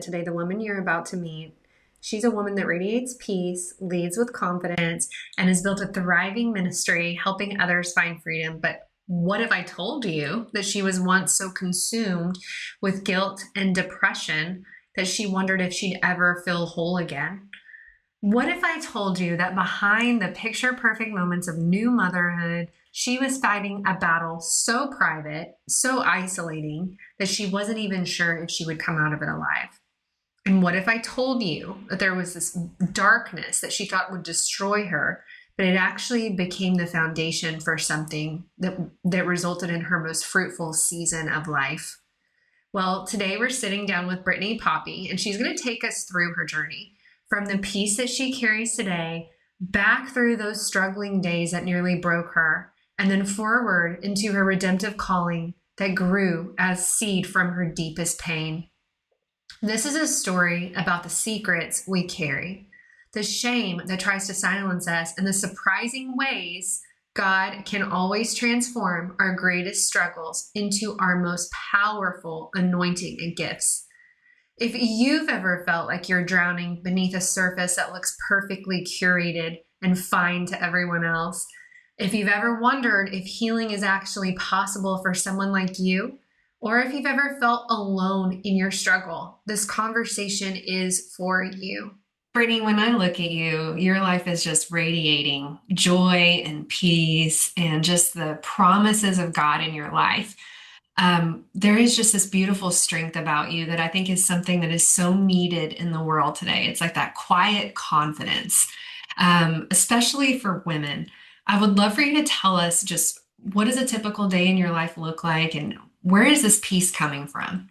Today, the woman you're about to meet, she's a woman that radiates peace, leads with confidence, and has built a thriving ministry helping others find freedom. But what if I told you that she was once so consumed with guilt and depression that she wondered if she'd ever feel whole again? What if I told you that behind the picture perfect moments of new motherhood, she was fighting a battle so private, so isolating, that she wasn't even sure if she would come out of it alive? And what if I told you that there was this darkness that she thought would destroy her, but it actually became the foundation for something that resulted in her most fruitful season of life? Well, today we're sitting down with Brittany Poppe, and she's going to take us through her journey from the peace that she carries today, back through those struggling days that nearly broke her, and then forward into her redemptive calling that grew as seed from her deepest pain. This is a story about the secrets we carry, the shame that tries to silence us, and the surprising ways God can always transform our greatest struggles into our most powerful anointing and gifts. If you've ever felt like you're drowning beneath a surface that looks perfectly curated and fine to everyone else, if you've ever wondered if healing is actually possible for someone like you, or if you've ever felt alone in your struggle, this conversation is for you. Brittany, when I look at you, your life is just radiating joy and peace and just the promises of God in your life. There is just this beautiful strength about you that I think is something that is so needed in the world today. It's like that quiet confidence, especially for women. I would love for you to tell us just what does a typical day in your life look like and where is this peace coming from?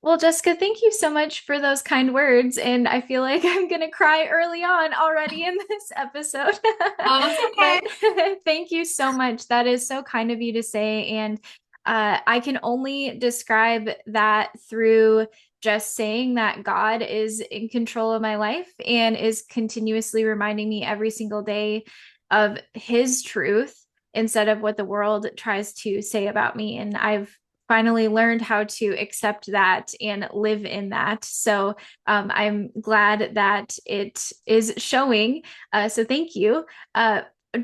Well, Jessica, thank you so much for those kind words. And I feel like I'm going to cry early on already in this episode. Oh, that's okay. But thank you so much. That is so kind of you to say. And I can only describe that through just saying that God is in control of my life and is continuously reminding me every single day of his truth instead of what the world tries to say about me. And I've finally learned how to accept that and live in that. So I'm glad that it is showing. So thank you.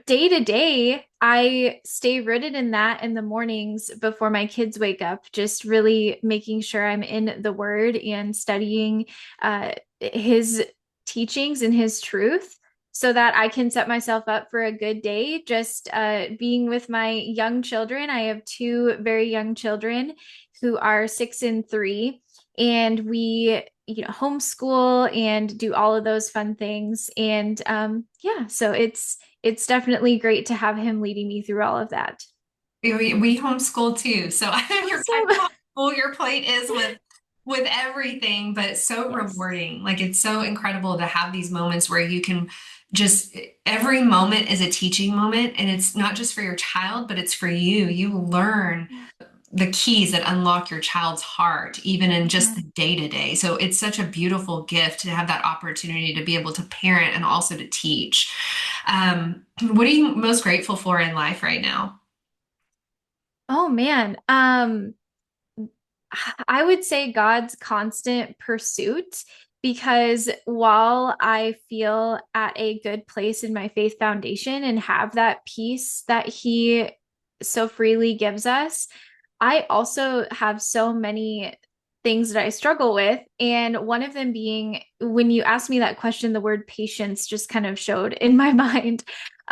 Day to day, I stay rooted in that in the mornings before my kids wake up, just really making sure I'm in the word and studying his teachings and his truth so that I can set myself up for a good day. Just being with my young children. I have two very young children who are 6 and 3, and we, homeschool and do all of those fun things. And yeah, so it's definitely great to have him leading me through all of that. We homeschool too, so I Awesome. know how full your plate is with everything, but it's so Yes. rewarding. Like it's so incredible to have these moments where you can just every moment is a teaching moment, and it's not just for your child, but it's for you. You learn the keys that unlock your child's heart, even in just the Mhm. day to day. So it's such a beautiful gift to have that opportunity to be able to parent and also to teach. What are you most grateful for in life right now? Oh man. I would say God's constant pursuit, because while I feel at a good place in my faith foundation and have that peace that He so freely gives us, I also have so many things that I struggle with. And one of them being, when you asked me that question, the word patience just kind of showed in my mind.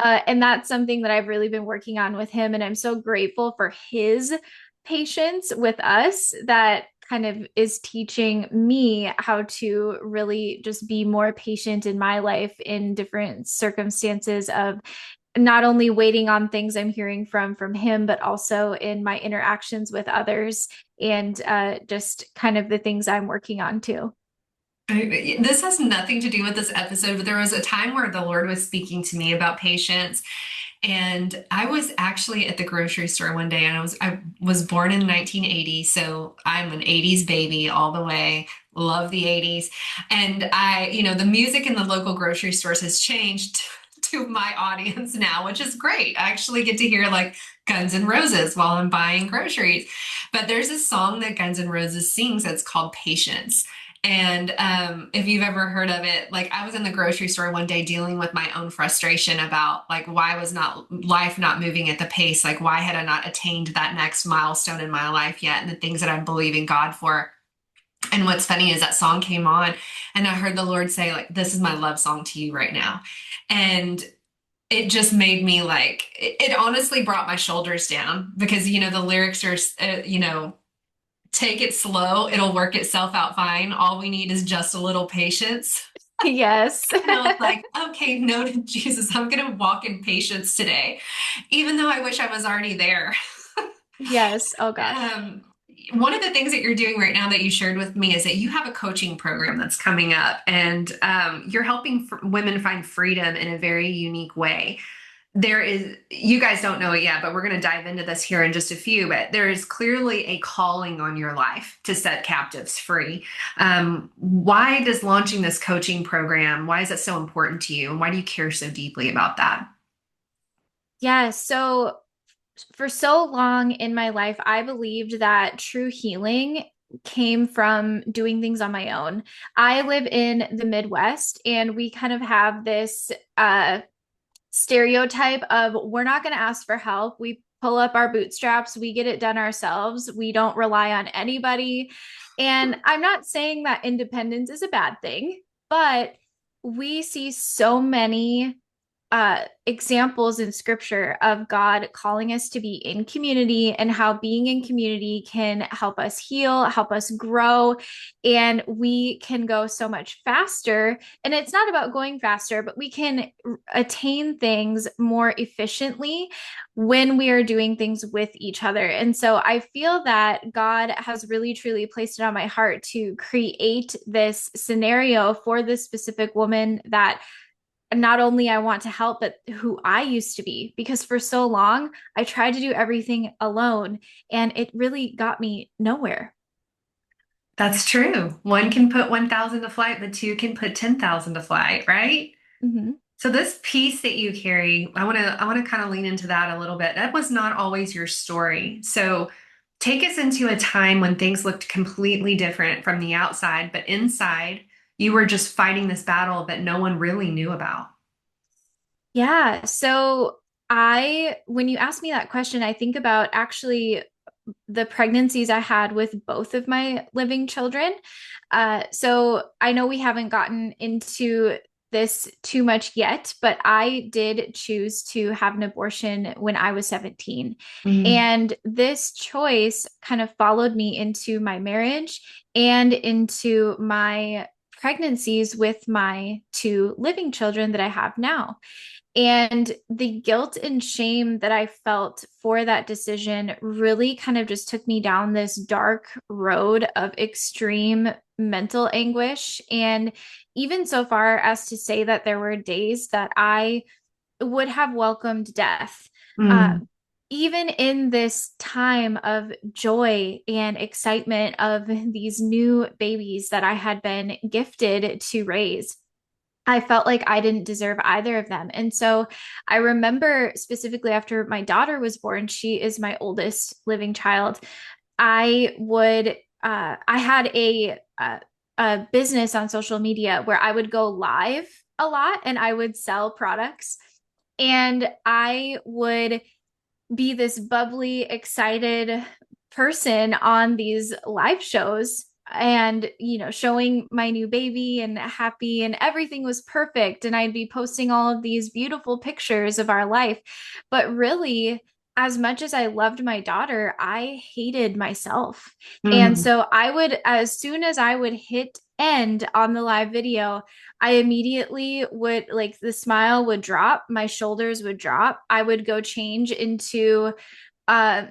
And that's something that I've really been working on with him. And I'm so grateful for his patience with us that kind of is teaching me how to really just be more patient in my life in different circumstances of not only waiting on things I'm hearing from him, but also in my interactions with others and just kind of the things I'm working on too. This has nothing to do with this episode, but there was a time where the Lord was speaking to me about patience. And I was actually at the grocery store one day, and I was born in 1980, so I'm an 80s baby all the way. Love the 80s. And the music in the local grocery stores has changed to my audience now, which is great. I actually get to hear like Guns N' Roses while I'm buying groceries. But there's a song that Guns N' Roses sings that's called Patience. And if you've ever heard of it, like I was in the grocery store one day dealing with my own frustration about like why was not life not moving at the pace? Like why had I not attained that next milestone in my life yet? And the things that I'm believing God for. And what's funny is that song came on and I heard the Lord say, like, this is my love song to you right now. And it just made me like, it honestly brought my shoulders down because, the lyrics are, take it slow. It'll work itself out fine. All we need is just a little patience. Yes. And I was like, okay, noted, Jesus, I'm going to walk in patience today, even though I wish I was already there. Yes. Oh gosh. Um, One of the things that you're doing right now that you shared with me is that you have a coaching program that's coming up, and you're helping women find freedom in a very unique way. There is, you guys don't know it yet, but we're going to dive into this here in just a few. But there is clearly a calling on your life to set captives free. Why does launching this coaching program, why is it so important to you? And why do you care so deeply about that? Yeah. So for so long in my life, I believed that true healing came from doing things on my own. I live in the Midwest, and we kind of have this stereotype of we're not going to ask for help. We pull up our bootstraps, we get it done ourselves. We don't rely on anybody. And I'm not saying that independence is a bad thing, but we see so many examples in scripture of God calling us to be in community and how being in community can help us heal, help us grow, and we can go so much faster. And it's not about going faster, but we can attain things more efficiently when we are doing things with each other. And so I feel that God has really truly placed it on my heart to create this scenario for this specific woman that not only I want to help, but who I used to be. Because for so long, I tried to do everything alone, and it really got me nowhere. That's true. One can put 1,000 to flight, but two can put 10,000 to flight, right? Mm-hmm. So this piece that you carry, I want to kind of lean into that a little bit. That was not always your story. So take us into a time when things looked completely different from the outside, but inside you were just fighting this battle that no one really knew about. Yeah. When you ask me that question, I think about actually the pregnancies I had with both of my living children. So I know we haven't gotten into this too much yet, but I did choose to have an abortion when I was 17. Mm, And this choice kind of followed me into my marriage and into my pregnancies with my two living children that I have now. And the guilt and shame that I felt for that decision really kind of just took me down this dark road of extreme mental anguish. And even so far as to say that there were days that I would have welcomed death. Uh, mm. Even in this time of joy and excitement of these new babies that I had been gifted to raise, I felt like I didn't deserve either of them. And so I remember specifically after my daughter was born, she is my oldest living child. I had a business on social media where I would go live a lot and I would sell products. And I would be this bubbly, excited person on these live shows and showing my new baby and happy, and everything was perfect, and I'd be posting all of these beautiful pictures of our life. But really, as much as I loved my daughter, I hated myself. And Mm. so I would, as soon as I would hit end on the live video, I immediately would, like, the smile would drop, my shoulders would drop, I would go change into uh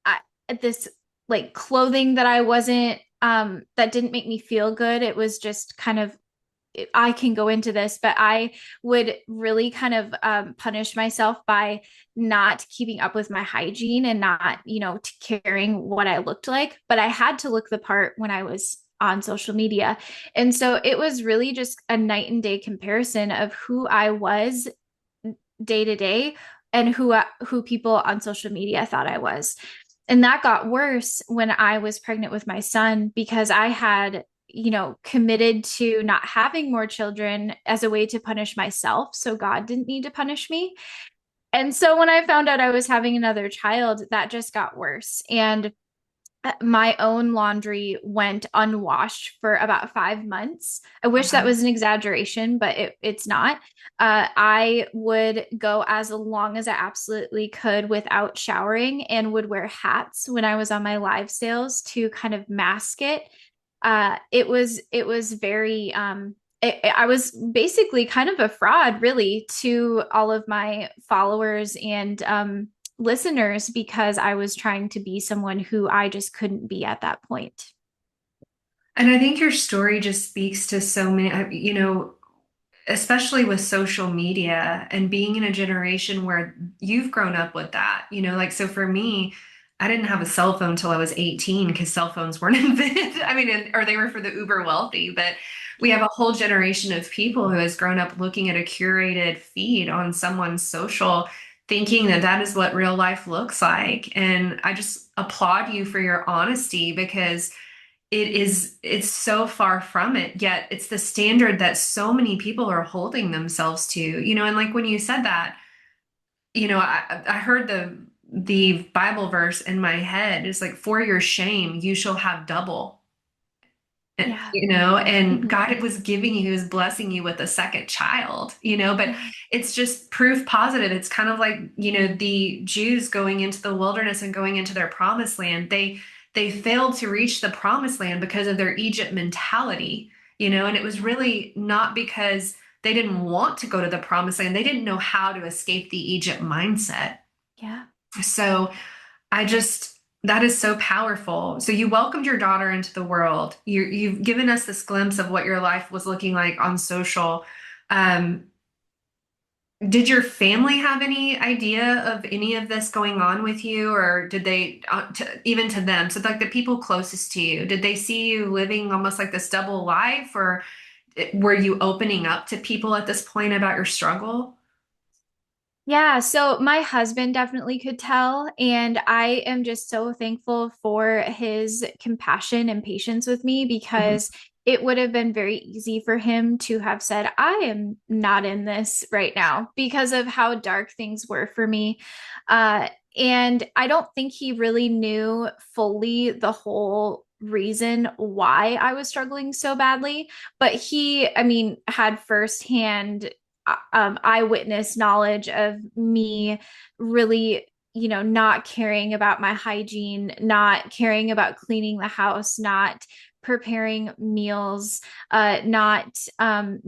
I, this like clothing that I wasn't that didn't make me feel good. It was just kind of, I can go into this, but I would really kind of punish myself by not keeping up with my hygiene and not, caring what I looked like. But I had to look the part when I was on social media. And so it was really just a night and day comparison of who I was day to day and who people on social media thought I was. And that got worse when I was pregnant with my son because I had, committed to not having more children as a way to punish myself. So God didn't need to punish me. And so when I found out I was having another child, that just got worse. And my own laundry went unwashed for about 5 months. I wish that was an exaggeration, but it's not. I would go as long as I absolutely could without showering and would wear hats when I was on my live sales to kind of mask it. It was very I was basically kind of a fraud, really, to all of my followers and listeners because I was trying to be someone who I just couldn't be at that point. And I think your story just speaks to so many, especially with social media and being in a generation where you've grown up with that, like, so for me, I didn't have a cell phone till I was 18 because cell phones weren't invented. I mean, or they were for the uber wealthy, but we have Yeah. a whole generation of people who has grown up looking at a curated feed on someone's social, thinking that that is what real life looks like. And I just applaud you for your honesty because it's so far from it, yet it's the standard that so many people are holding themselves to, and like when you said that, I heard the Bible verse in my head. It's like, for your shame you shall have double. Yeah. And Mhm. God was giving you, he was blessing you with a second child, but Yeah. it's just proof positive. It's kind of like, the Jews going into the wilderness and going into their promised land. They failed to reach the promised land because of their Egypt mentality, and it was really not because they didn't want to go to the promised land. They didn't know how to escape the Egypt mindset. Yeah. So that is so powerful. So you welcomed your daughter into the world. You've given us this glimpse of what your life was looking like on social. Um, did your family have any idea of any of this going on with you, or did they, even to them? So like the people closest to you, did they see you living almost like this double life, or were you opening up to people at this point about your struggle? Yeah, so my husband definitely could tell, and I am just so thankful for his compassion and patience with me Mhm. because it would have been very easy for him to have said, I am not in this right now because of how dark things were for me. And I don't think he really knew fully the whole reason why I was struggling so badly, but I mean, had firsthand eyewitness knowledge of me really, not caring about my hygiene, not caring about cleaning the house, not preparing meals, not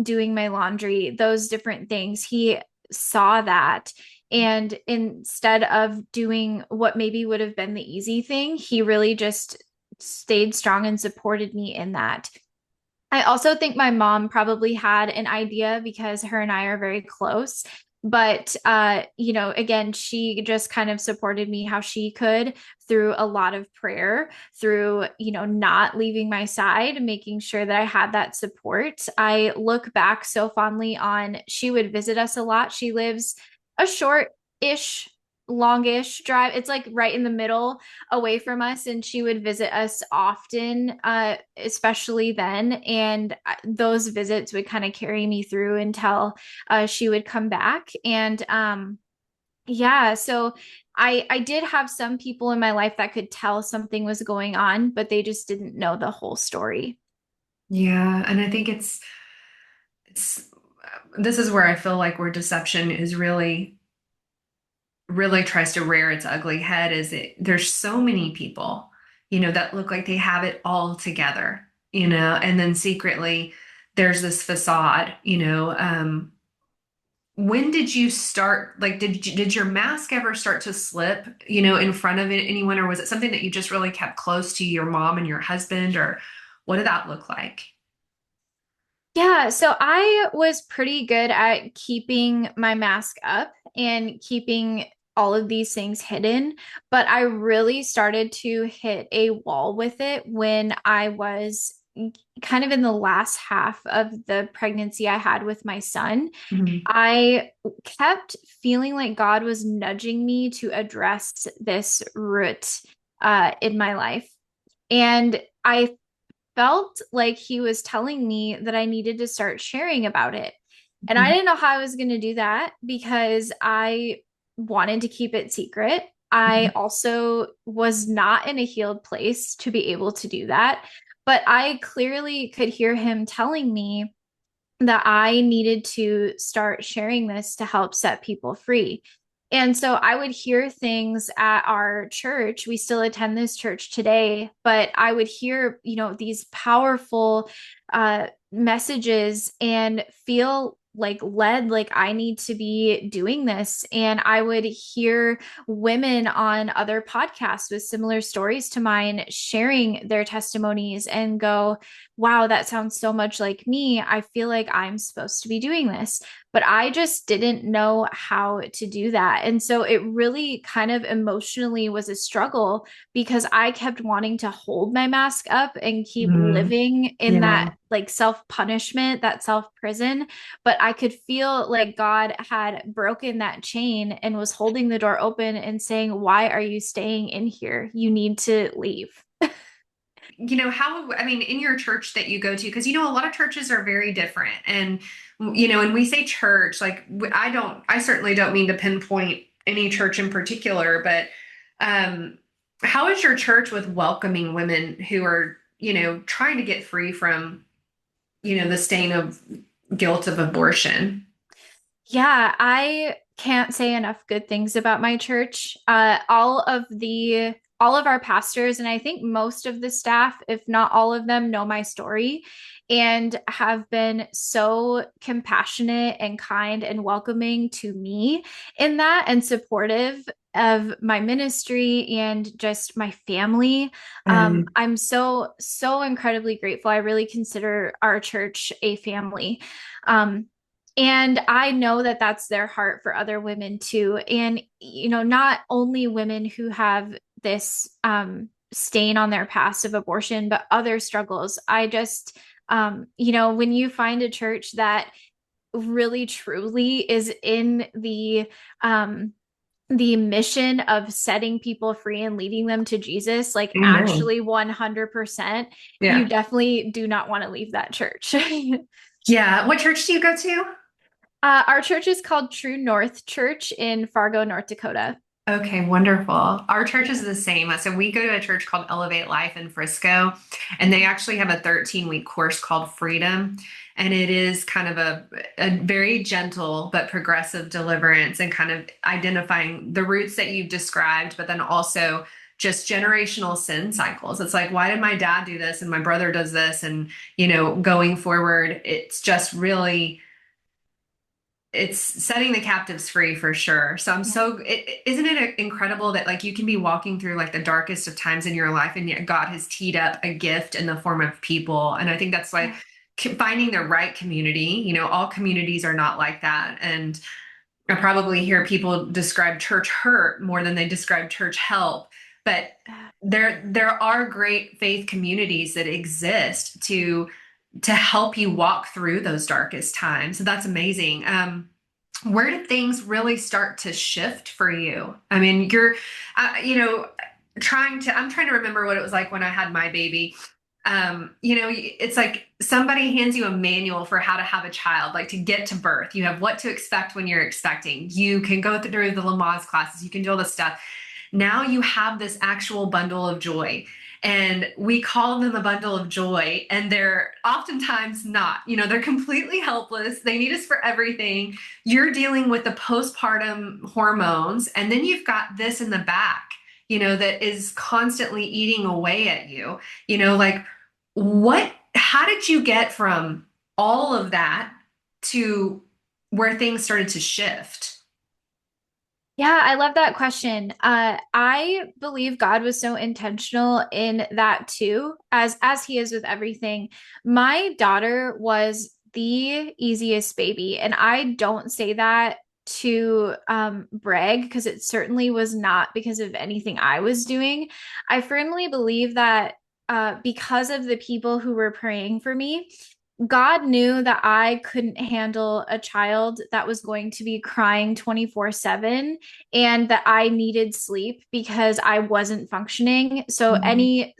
doing my laundry, those different things. He saw that. And instead of doing what maybe would have been the easy thing, he really just stayed strong and supported me in that. I also think my mom probably had an idea because her and I are very close. But, again, she just kind of supported me how she could through a lot of prayer, through, not leaving my side, making sure that I had that support. I look back so fondly on she would visit us a lot. She lives a short-ish, longish drive. It's like right in the middle away from us, and she would visit us often, especially then. And those visits would kind of carry me through until she would come back. And yeah, so I did have some people in my life that could tell something was going on, but they just didn't know the whole story. Yeah, and I think it's this is where I feel like where deception is really tries to rear its ugly head is there's so many people, that look like they have it all together, and then secretly there's this facade, when did you start, like, did your mask ever start to slip, in front of anyone, or was it something that you just really kept close to your mom and your husband, or what did that look like? Yeah, so I was pretty good at keeping my mask up and keeping all of these things hidden, but I really started to hit a wall with it when I was kind of in the last half of the pregnancy I had with my son, Mhm. I kept feeling like God was nudging me to address this root in my life. And I felt like he was telling me that I needed to start sharing about it. And I Mhm. didn't know how I was going to do that because I wanted to keep it secret. I also was not in a healed place to be able to do that. But I clearly could hear him telling me that I needed to start sharing this to help set people free. And so I would hear things at our church. We still attend this church today, but I would hear, these powerful messages and feel like led, like I need to be doing this. And I would hear women on other podcasts with similar stories to mine sharing their testimonies and go, wow, that sounds so much like me. I feel like I'm supposed to be doing this, but I just didn't know how to do that. And so it really kind of emotionally was a struggle because I kept wanting to hold my mask up and keep Mhm. living in that Yeah. like self punishment, that self prison. But I could feel like God had broken that chain and was holding the door open and saying, why are you staying in here? You need to leave. How, I mean, in your church that you go to, because, a lot of churches are very different. And, when we say church, like, I certainly don't mean to pinpoint any church in particular, but um, how is your church with welcoming women who are, trying to get free from, the stain of guilt of abortion? Yeah, I can't say enough good things about my church. All of our pastors, and I think most of the staff, if not all of them, know my story and have been so compassionate and kind and welcoming to me in that and supportive of my ministry and just my family. Um, I'm so incredibly grateful. I really consider our church a family. Um, and I know that that's their heart for other women too. And, not only women who have this stain on their past of abortion, but other struggles. When you find a church that really truly is in the mission of setting people free and leading them to Jesus, like Amen. actually 100%, you Yeah. definitely do not want to leave that church. Yeah. What church do you go to? Our church is called True North Church in Fargo, North Dakota. Okay, wonderful. Our church is the same. So we go to a church called Elevate Life in Frisco, and they actually have a 13-week course called Freedom. And it is kind of a very gentle but progressive deliverance and kind of identifying the roots that you've described, but then also just generational sin cycles. It's like, why did my dad do this and my brother does this? And, going forward, it's just really it's setting the captives free for sure. So Yeah. isn't it incredible that like you can be walking through like the darkest of times in your life and yet God has teed up a gift in the form of people. And I think that's why Yeah. finding the right community, all communities are not like that. And I probably hear people describe church hurt more than they describe church help. But there are great faith communities that exist to help you walk through those darkest times. So that's amazing. Where did things really start to shift for you? I mean, I'm trying to remember what it was like when I had my baby. It's like somebody hands you a manual for how to have a child, like to get to birth. You have what to expect when you're expecting. You can go through the Lamaze classes. You can do all this stuff. Now you have this actual bundle of joy. And we call them a bundle of joy, and they're oftentimes not. They're completely helpless. They need us for everything. You're dealing with the postpartum hormones, and then you've got this in the back, that is constantly eating away at you. Like how did you get from all of that to where things started to shift? Yeah, I love that question. I believe God was so intentional in that too, as he is with everything. My daughter was the easiest baby, and I don't say that to brag because it certainly was not because of anything I was doing. I firmly believe that because of the people who were praying for me, God knew that I couldn't handle a child that was going to be crying 24/7 and that I needed sleep because I wasn't functioning. So, Mhm. any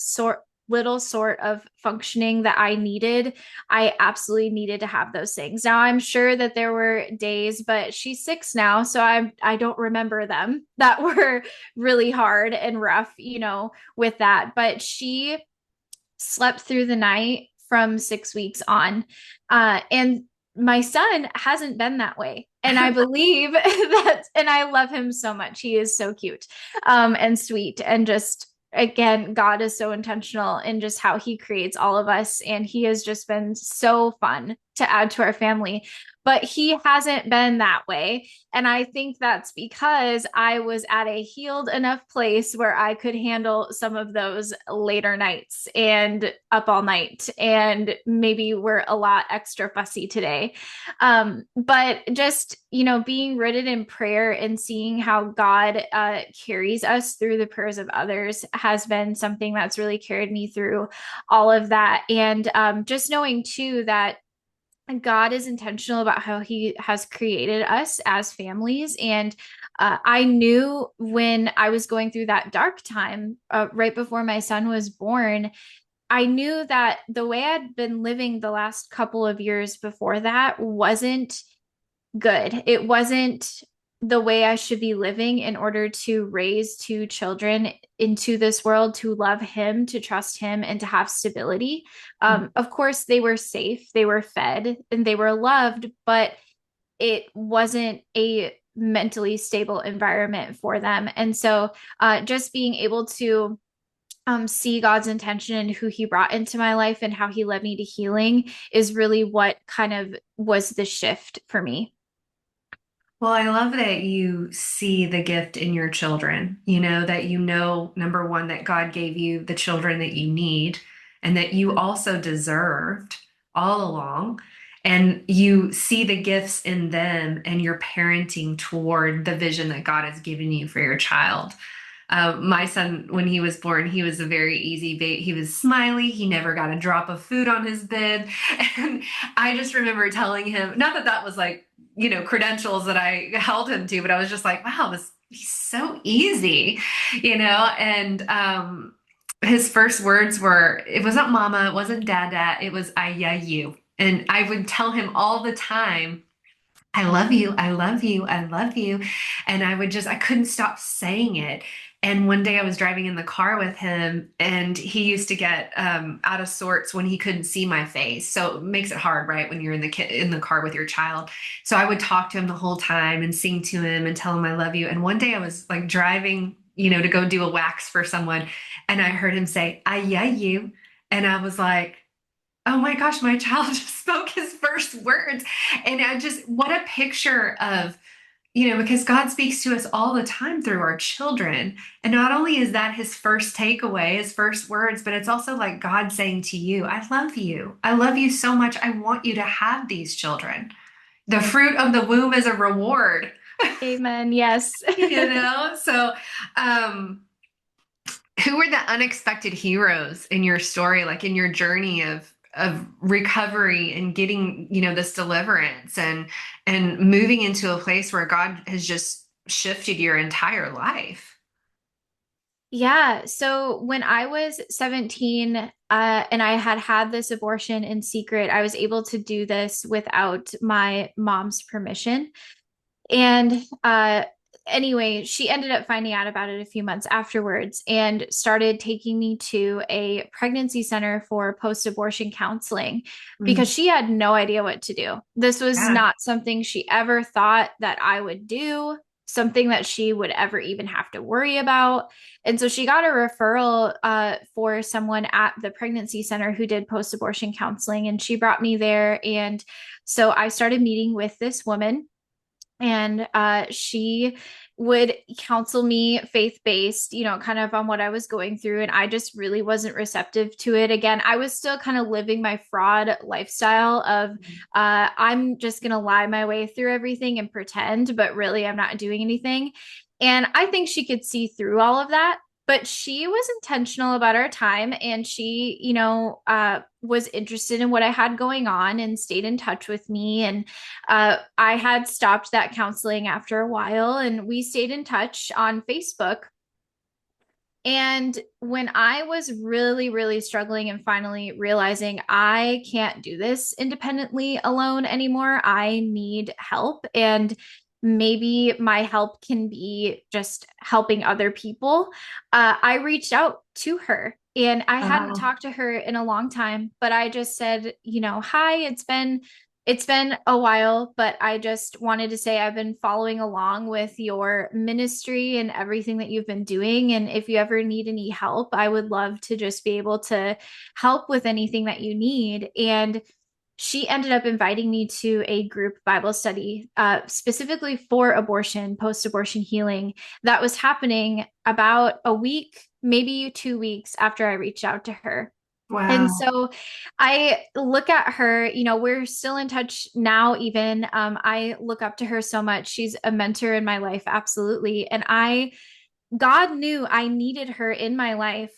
little sort of functioning that I needed, I absolutely needed to have those things. Now, I'm sure that there were days, but she's 6 now, so I don't remember them that were really hard and rough, with that. But she slept through the night from 6 weeks on. And my son hasn't been that way. And I believe that, and I love him so much. He is so cute and sweet. And just, again, God is so intentional in just how he creates all of us. And he has just been so fun to add to our family. But he hasn't been that way. And I think that's because I was at a healed enough place where I could handle some of those later nights and up all night. And maybe we're a lot extra fussy today. But just, being rooted in prayer and seeing how God carries us through the prayers of others has been something that's really carried me through all of that. And just knowing too that God is intentional about how he has created us as families. And I knew when I was going through that dark time right before my son was born, I knew that the way I'd been living the last couple of years before that wasn't good. It wasn't the way I should be living in order to raise two children into this world, to love him, to trust him, and to have stability. Of course, they were safe, they were fed, and they were loved, but it wasn't a mentally stable environment for them. And so just being able to see God's intention and who he brought into my life and how he led me to healing is really what kind of was the shift for me. Well, I love that you see the gift in your children, that number one, that God gave you the children that you need and that you also deserved all along. And you see the gifts in them and you're parenting toward the vision that God has given you for your child. My son, when he was born, he was a very easy bait. He was smiley. He never got a drop of food on his bed. And I just remember telling him, not that that was like, credentials that I held him to, but I was just like, wow, he's so easy, and, his first words were, it wasn't mama, it wasn't dada, it was I, yeah, you. And I would tell him all the time, I love you. I love you. I love you. And I couldn't stop saying it. And one day I was driving in the car with him and he used to get out of sorts when he couldn't see my face. So it makes it hard, right? When you're in the car with your child. So I would talk to him the whole time and sing to him and tell him I love you. And one day I was like driving, to go do a wax for someone. And I heard him say, I yeah you. And I was like, oh my gosh, my child just spoke his first words. And what a picture of, because God speaks to us all the time through our children. And not only is that his first takeaway, his first words, but it's also like God saying to you, I love you. I love you so much. I want you to have these children. The fruit of the womb is a reward, Amen. Yes. So, who were the unexpected heroes in your story, like in your journey of recovery and getting, this deliverance and moving into a place where God has just shifted your entire life? Yeah. So when I was 17, and I had had this abortion in secret, I was able to do this without my mom's permission. And anyway, she ended up finding out about it a few months afterwards and started taking me to a pregnancy center for post-abortion counseling Mm, because she had no idea what to do. This was yeah. not something she ever thought that I would do, something that she would ever even have to worry about. And so she got a referral for someone at the pregnancy center who did post-abortion counseling, and she brought me there. And so I started meeting with this woman, and she would counsel me faith-based, kind of on what I was going through, and I just really wasn't receptive to it. Again, I was still kind of living my fraud lifestyle of I'm just gonna lie my way through everything and pretend, but really I'm not doing anything. And I think she could see through all of that. but she was intentional about our time, and she, was interested in what I had going on and stayed in touch with me. And I had stopped that counseling after a while, and we stayed in touch on Facebook. And when I was really, really struggling and finally realizing I can't do this independently alone anymore, I need help. And maybe my help can be just helping other people. I reached out to her, and I hadn't Wow. talked to her in a long time, but I just said, hi, it's been a while, but I just wanted to say I've been following along with your ministry and everything that you've been doing. And if you ever need any help, I would love to just be able to help with anything that you need. And she ended up inviting me to a group Bible study, specifically for abortion, post abortion healing, that was happening about a week, maybe 2 weeks after I reached out to her. And Wow. so I look at her, we're still in touch now, even. I look up to her so much. She's a mentor in my life, absolutely. And God knew I needed her in my life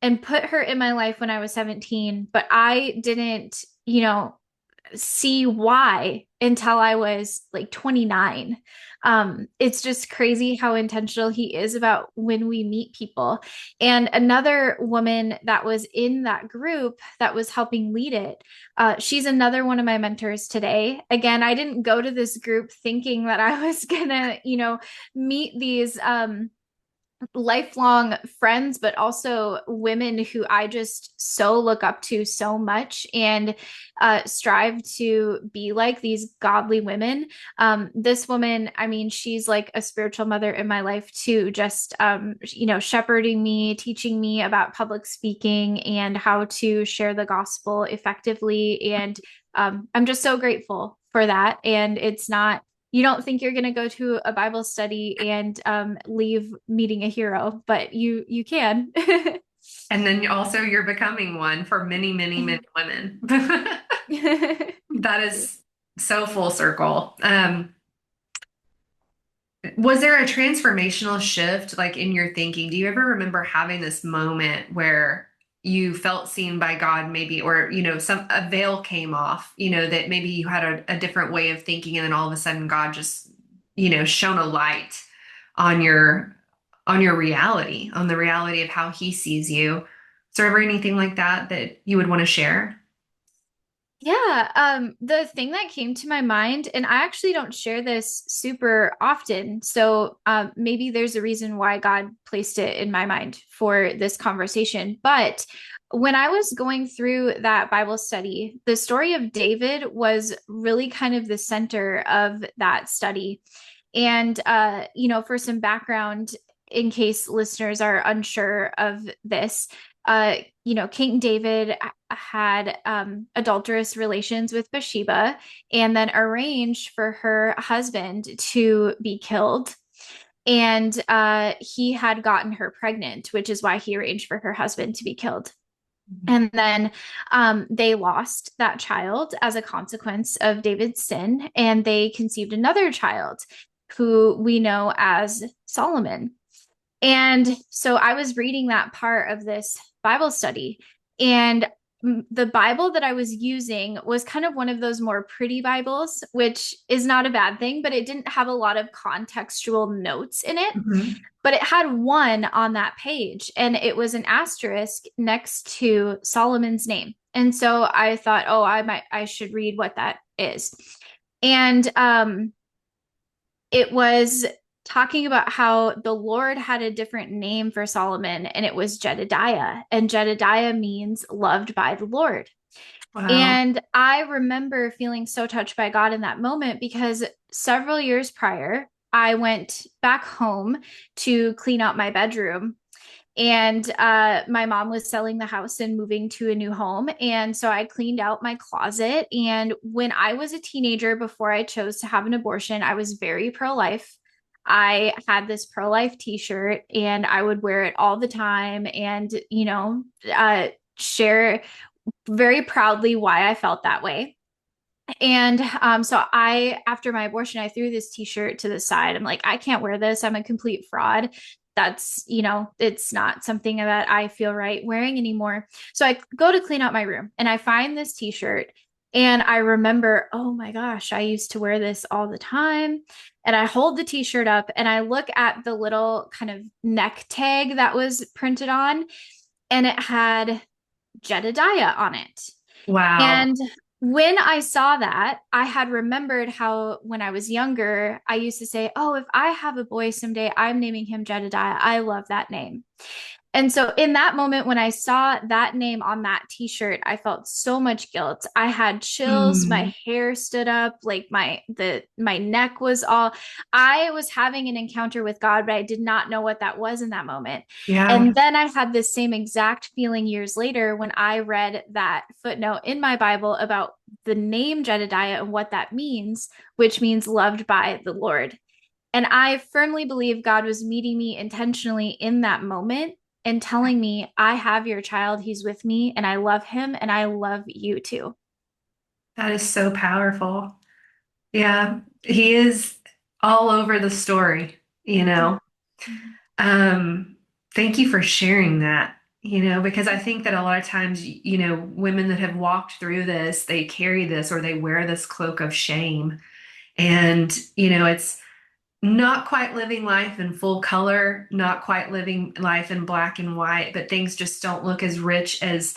and put her in my life when I was 17, but I didn't, see why until I was like 29. It's just crazy how intentional he is about when we meet people. And another woman that was in that group that was helping lead it, she's another one of my mentors today. Again, I didn't go to this group thinking that I was gonna, meet these lifelong friends, but also women who I just so look up to so much and strive to be like these godly women. This woman, I mean, she's like a spiritual mother in my life too, just, shepherding me, teaching me about public speaking and how to share the gospel effectively. And I'm just so grateful for that. And it's not, you don't think you're going to go to a Bible study and leave meeting a hero, but you can. And then also you're becoming one for many, many, many women. That is so full circle. Was there a transformational shift like in your thinking? Do you ever remember having this moment where you felt seen by God maybe, or, some a veil came off, that maybe you had a different way of thinking and then all of a sudden God just, shone a light on your reality, on the reality of how he sees you. Is there ever anything like that that you would want to share? Yeah, the thing that came to my mind, and I actually don't share this super often, so maybe there's a reason why God placed it in my mind for this conversation. But when I was going through that Bible study, the story of David was really kind of the center of that study. And for some background, in case listeners are unsure of this, King David had adulterous relations with Bathsheba and then arranged for her husband to be killed. And he had gotten her pregnant, which is why he arranged for her husband to be killed. And then they lost that child as a consequence of David's sin, and they conceived another child who we know as Solomon. And so I was reading that part of this Bible study, and the Bible that I was using was kind of one of those more pretty Bibles, which is not a bad thing, but it didn't have a lot of contextual notes in it. Mhm. But it had one on that page, and it was an asterisk next to Solomon's name. And so I thought, oh, I should read what that is. And it was talking about how the Lord had a different name for Solomon, and it was Jedediah. And Jedediah means loved by the Lord. Wow. And I remember feeling so touched by God in that moment because several years prior, I went back home to clean out my bedroom. And my mom was selling the house and moving to a new home. And so I cleaned out my closet. And when I was a teenager, before I chose to have an abortion, I was very pro life. I had this pro life t shirt and I would wear it all the time and, share very proudly why I felt that way. And so after my abortion, I threw this t shirt to the side. I'm like, I can't wear this. I'm a complete fraud. that's, it's not something that I feel right wearing anymore. So I go to clean out my room and I find this t-shirt and I remember, oh my gosh, I used to wear this all the time. And I hold the t-shirt up and I look at the little kind of neck tag that was printed on, and it had Jedediah on it. Wow. And when I saw that, I had remembered how when I was younger, I used to say, oh, if I have a boy someday, I'm naming him Jedediah. I love that name. And so in that moment, when I saw that name on that t-shirt, I felt so much guilt. I had chills, my Mm, hair stood up, like my neck was all, I was having an encounter with God, but I did not know what that was in that moment. yeah. And then I had this same exact feeling years later when I read that footnote in my Bible about the name Jedediah and what that means, which means loved by the Lord. And I firmly believe God was meeting me intentionally in that moment and telling me, I have your child. He's with me and I love him and I love you too. That is so powerful. Yeah. He is all over the story, you Yeah. know. Um, Thank you for sharing that, because I think that a lot of times, women that have walked through this, they carry this or they wear this cloak of shame. And, it's not quite living life in full color, not quite living life in black and white, but things just don't look as rich as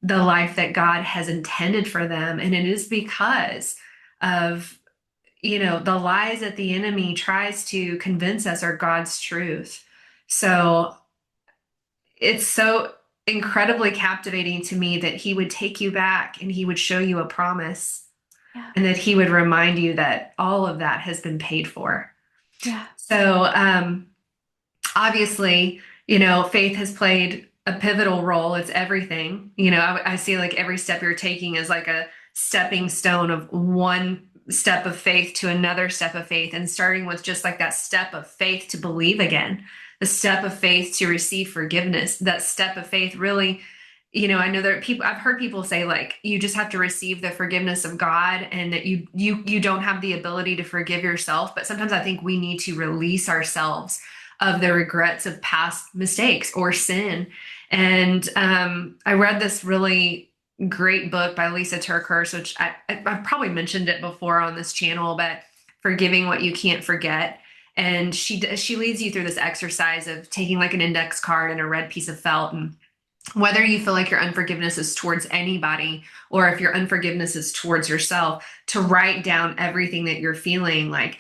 the life that God has intended for them. And it is because of, the lies that the enemy tries to convince us are God's truth. So it's so incredibly captivating to me that he would take you back and he would show you a promise Yeah. and that he would remind you that all of that has been paid for. Yeah. So, obviously, faith has played a pivotal role. It's everything. I see like every step you're taking is like a stepping stone of one step of faith to another step of faith, and starting with just like that step of faith to believe again, the step of faith to receive forgiveness, that step of faith really. I know there are people, I've heard people say like you just have to receive the forgiveness of God and that you don't have the ability to forgive yourself. But sometimes I think we need to release ourselves of the regrets of past mistakes or sin. And I read this really great book by Lisa TerKeurst, which I've probably mentioned it before on this channel, but Forgiving What You Can't Forget. And she leads you through this exercise of taking like an index card and a red piece of felt, and whether you feel like your unforgiveness is towards anybody or if your unforgiveness is towards yourself, to write down everything that you're feeling like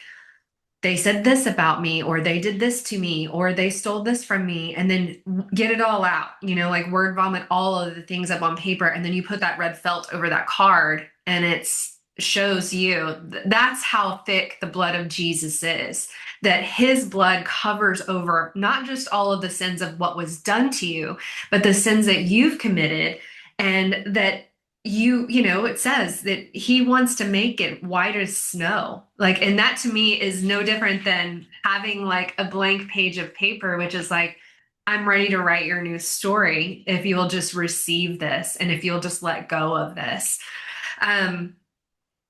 they said this about me, or they did this to me, or they stole this from me, and then get it all out, like word vomit all of the things up on paper. And then you put that red felt over that card and it's shows you that's how thick the blood of Jesus is, that his blood covers over not just all of the sins of what was done to you, but the sins that you've committed. And that it says that he wants to make it white as snow. Like, and that to me is no different than having like a blank page of paper, which is like, I'm ready to write your new story if you'll just receive this and if you'll just let go of this.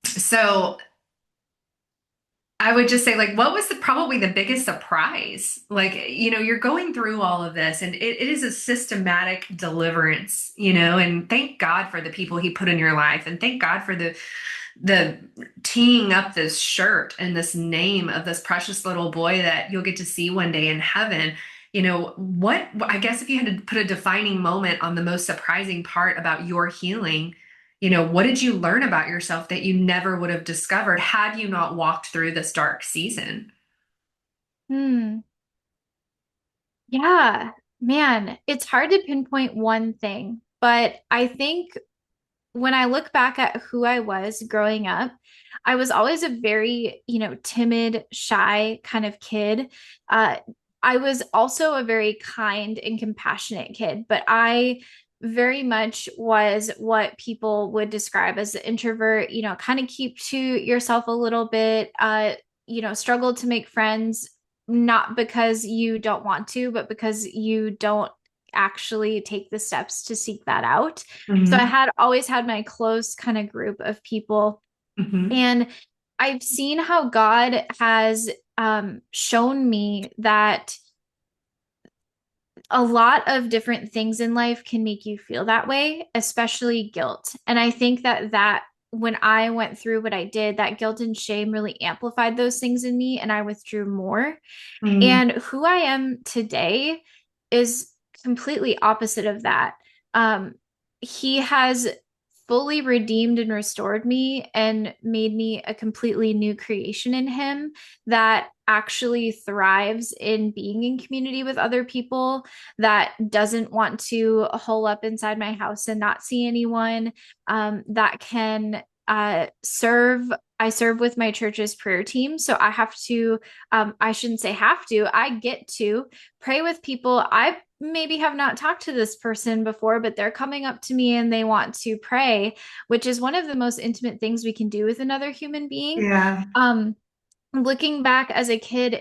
So I would just say, like, what was probably the biggest surprise? Like, you're going through all of this, and it is a systematic deliverance, and thank God for the people he put in your life, and thank God for the teeing up this shirt and this name of this precious little boy that you'll get to see one day in heaven. What I guess if you had to put a defining moment on the most surprising part about your healing, what did you learn about yourself that you never would have discovered had you not walked through this dark season? Hmm. Yeah, man, it's hard to pinpoint one thing, but I think when I look back at who I was growing up, I was always a very, timid, shy kind of kid. Uh, I was also a very kind and compassionate kid, but I very much was what people would describe as an introvert, kind of keep to yourself a little bit, struggle to make friends, not because you don't want to, but because you don't actually take the steps to seek that out. So I Hmm. had always had my close kind of group of people. Hmm. And I've seen how God has shown me that A lot of different things in life can make you feel that way, especially guilt. And I think that when I went through what I did, that guilt and shame really amplified those things in me, and I withdrew more. Mm, And who I am today is completely opposite of that. Um, he has fully redeemed and restored me and made me a completely new creation in him that actually thrives in being in community with other people, that doesn't want to hole up inside my house and not see anyone, that can serve. I serve with my church's prayer team. So I have to, I shouldn't say have to, I get to pray with people. I maybe have not talked to this person before, but they're coming up to me and they want to pray, which is one of the most intimate things we can do with another human being. yeah. Um, Looking back as a kid,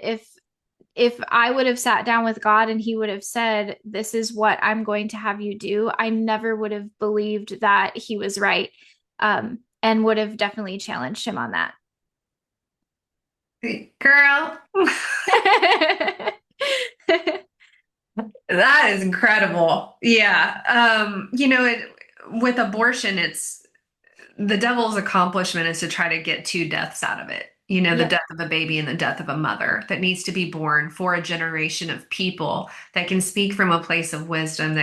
if I would have sat down with God and he would have said, "This is what I'm going to have you do," I never would have believed that he was right, and would have definitely challenged him on that. Girl, that is incredible. Yeah. With abortion, it's the devil's accomplishment is to try to get two deaths out of it. The Yep. death of a baby and the death of a mother that needs to be born for a generation of people that can speak from a place of wisdom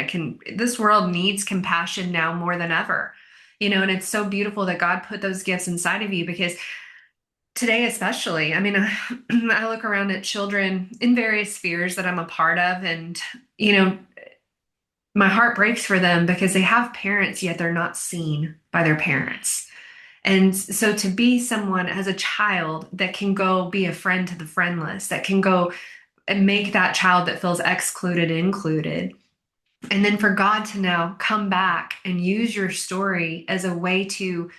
this world needs compassion now more than ever. And it's so beautiful that God put those gifts inside of you because today, especially, I mean, I look around at children in various spheres that I'm a part of, and, my heart breaks for them because they have parents, yet they're not seen by their parents. And so to be someone as a child that can go be a friend to the friendless, that can go and make that child that feels excluded included. And then for God to now come back and use your story as a way to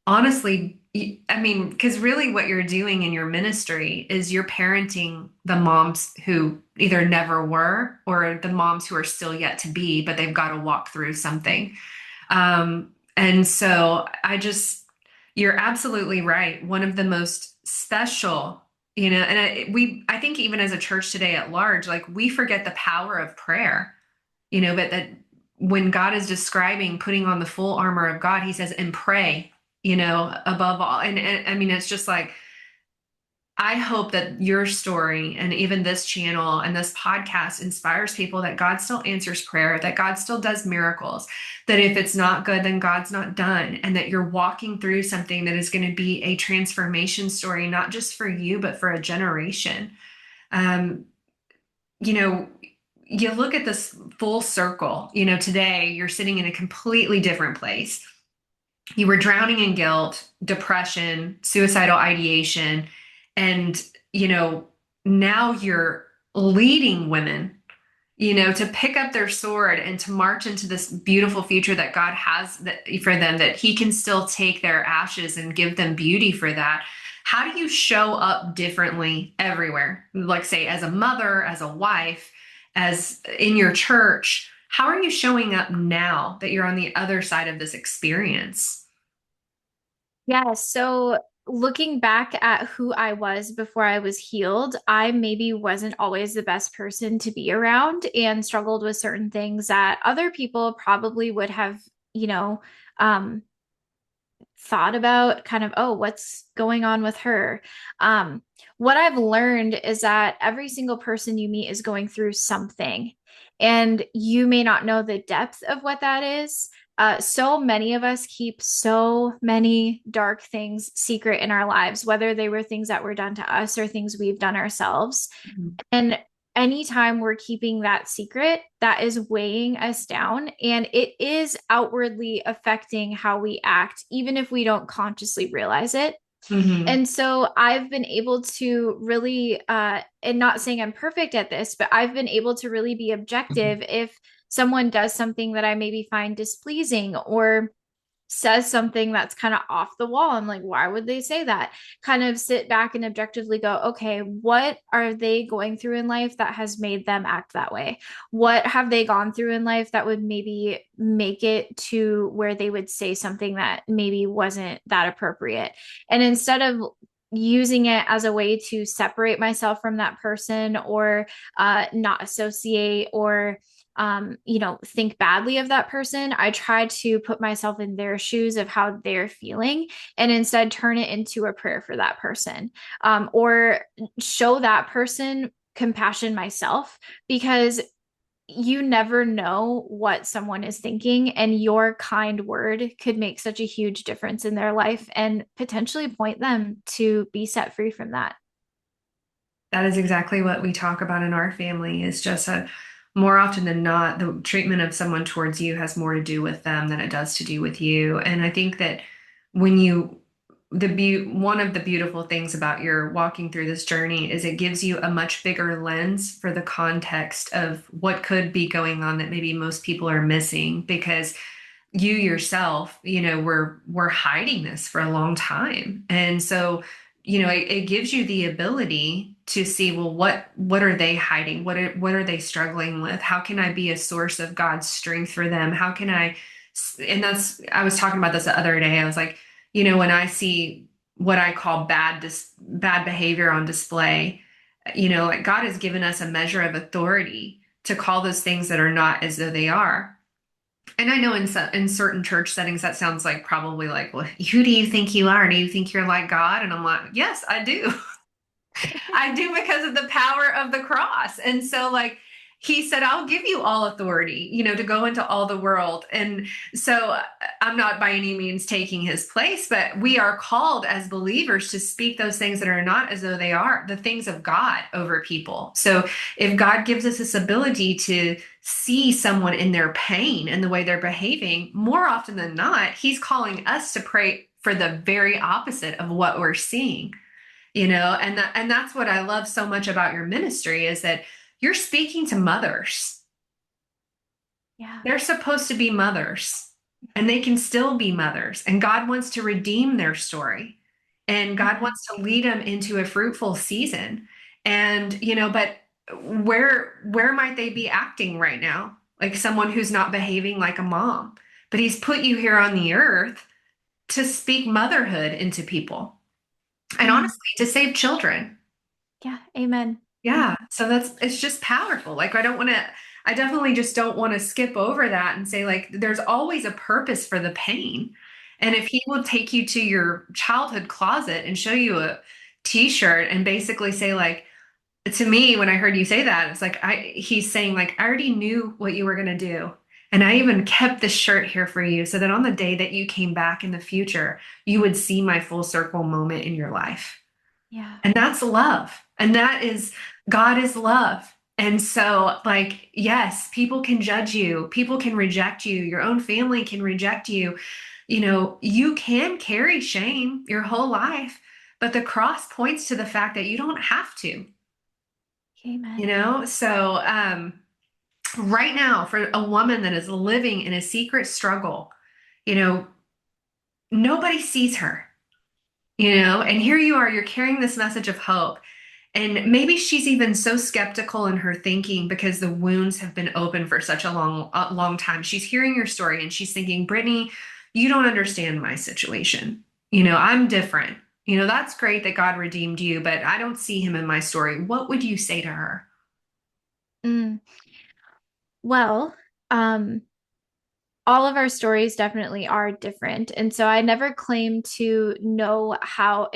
honestly, I mean, because really what you're doing in your ministry is you're parenting the moms who either never were or the moms who are still yet to be, but they've got to walk through something. And so you're absolutely right. One of the most special, I think even as a church today at large, like we forget the power of prayer, but that when God is describing putting on the full armor of God, he says, and pray, above all. And I mean, it's just like, I hope that your story and even this channel and this podcast inspires people that God still answers prayer, that God still does miracles, that if it's not good, then God's not done, and that you're walking through something that is going to be a transformation story, not just for you, but for a generation. Um, you know, you look at this full circle, today you're sitting in a completely different place. You were drowning in guilt, depression, suicidal ideation, and, now you're leading women, to pick up their sword and to march into this beautiful future that God has for them, that he can still take their ashes and give them beauty for that. How do you show up differently everywhere? Like, say, as a mother, as a wife, as in your church, how are you showing up now that you're on the other side of this experience? Yeah, so looking back at who I was before I was healed, I maybe wasn't always the best person to be around and struggled with certain things that other people probably would have, you know, um, thought about kind of, oh, what's going on with her? What I've learned is that every single person you meet is going through something, and you may not know the depth of what that is. So many of us keep so many dark things secret in our lives, whether they were things that were done to us or things we've done ourselves. Mhm. And anytime we're keeping that secret, that is weighing us down and it is outwardly affecting how we act, even if we don't consciously realize it. Mhm. And so I've been able to really, and not saying I'm perfect at this, but I've been able to really be objective if someone does something that I maybe find displeasing or says something that's kind of off the wall. I'm like, why would they say that? Kind of sit back and objectively go, okay, what are they going through in life that has made them act that way? What have they gone through in life that would maybe make it to where they would say something that maybe wasn't that appropriate? And instead of using it as a way to separate myself from that person, or not associate, or think badly of that person. I try to put myself in their shoes of how they're feeling, and instead turn it into a prayer for that person, or show that person compassion myself, because you never know what someone is thinking, and your kind word could make such a huge difference in their life and potentially point them to be set free from that. That is exactly what we talk about in our family is just a more often than not, the treatment of someone towards you has more to do with them than it does to do with you. And I think that when you one of the beautiful things about your walking through this journey is it gives you a much bigger lens for the context of what could be going on that maybe most people are missing because you yourself, were hiding this for a long time. And so, it gives you the ability to see, well, what are they hiding? What are they struggling with? How can I be a source of God's strength for them? How can and I was talking about this the other day. I was like, when I see what I call bad behavior on display, like God has given us a measure of authority to call those things that are not as though they are. And I know in certain church settings that sounds like probably like, well, who do you think you are? Do you think you're like God? And I'm like, yes, I do. I do because of the power of the cross. And so like he said, I'll give you all authority, to go into all the world. And so I'm not by any means taking his place, but we are called as believers to speak those things that are not as though they are, the things of God over people. So if God gives us this ability to see someone in their pain and the way they're behaving, more often than not, he's calling us to pray for the very opposite of what we're seeing. And that's what I love so much about your ministry is that you're speaking to mothers. Yeah. They're supposed to be mothers and they can still be mothers. And God wants to redeem their story. And God wants to lead them into a fruitful season. And, but where might they be acting right now? Like someone who's not behaving like a mom. But he's put you here on the earth to speak motherhood into people. And Mm. honestly, to save children. Yeah. Amen. Yeah. So it's just powerful. Like, I definitely just don't want to skip over that and say, like, there's always a purpose for the pain. And if he will take you to your childhood closet and show you a t-shirt and basically say, like, to me, when I heard you say that, it's like, he's saying, like, I already knew what you were going to do. And I even kept this shirt here for you so that on the day that you came back in the future, you would see my full circle moment in your life. Yeah. And that's love. And that is, God is love. And so, like, yes, people can judge you, people can reject you, your own family can reject you. You can carry shame your whole life, but the cross points to the fact that you don't have to, Amen. So, right now, for a woman that is living in a secret struggle, you know, nobody sees her, and here you are, you're carrying this message of hope. And maybe she's even so skeptical in her thinking because the wounds have been open for such a long time. She's hearing your story and she's thinking, Brittany, you don't understand my situation. I'm different. That's great that God redeemed you, but I don't see him in my story. What would you say to her? Mm. Well, um, all of our stories definitely are different. And so I never claim to know how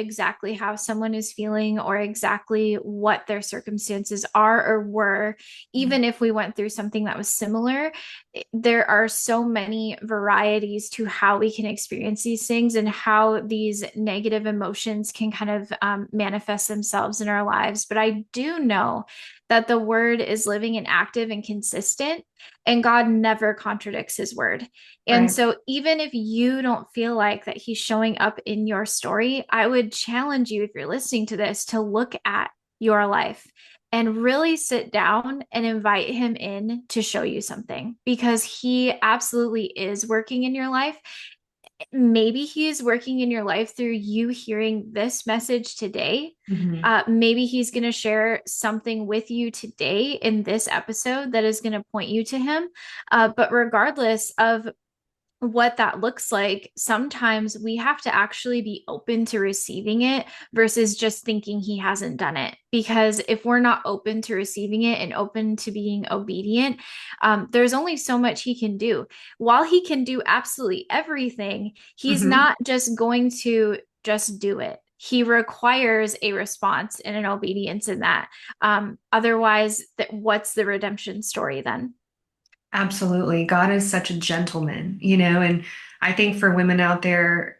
someone is feeling or exactly what their circumstances are or were. Even if we went through something that was similar, there are so many varieties to how we can experience these things and how these negative emotions can kind of manifest themselves in our lives. But I do know that the word is living and active and consistent, and God never contradicts his word. And Right. so, even if you don't feel like that he's showing up in your story, I would challenge you, if you're listening to this, to look at your life and really sit down and invite him in to show you something, because he absolutely is working in your life. Maybe he is working in your life through you hearing this message today. Mhm. Maybe he's going to share something with you today in this episode that is going to point you to him. But regardless of what that looks like, sometimes we have to actually be open to receiving it versus just thinking he hasn't done it. Because if we're not open to receiving it and open to being obedient, there's only so much he can do. While he can do absolutely everything, he's Hmm. not just going to just do it. He requires a response and an obedience in that. Otherwise, what's the redemption story then? Absolutely. God is such a gentleman, and I think for women out there,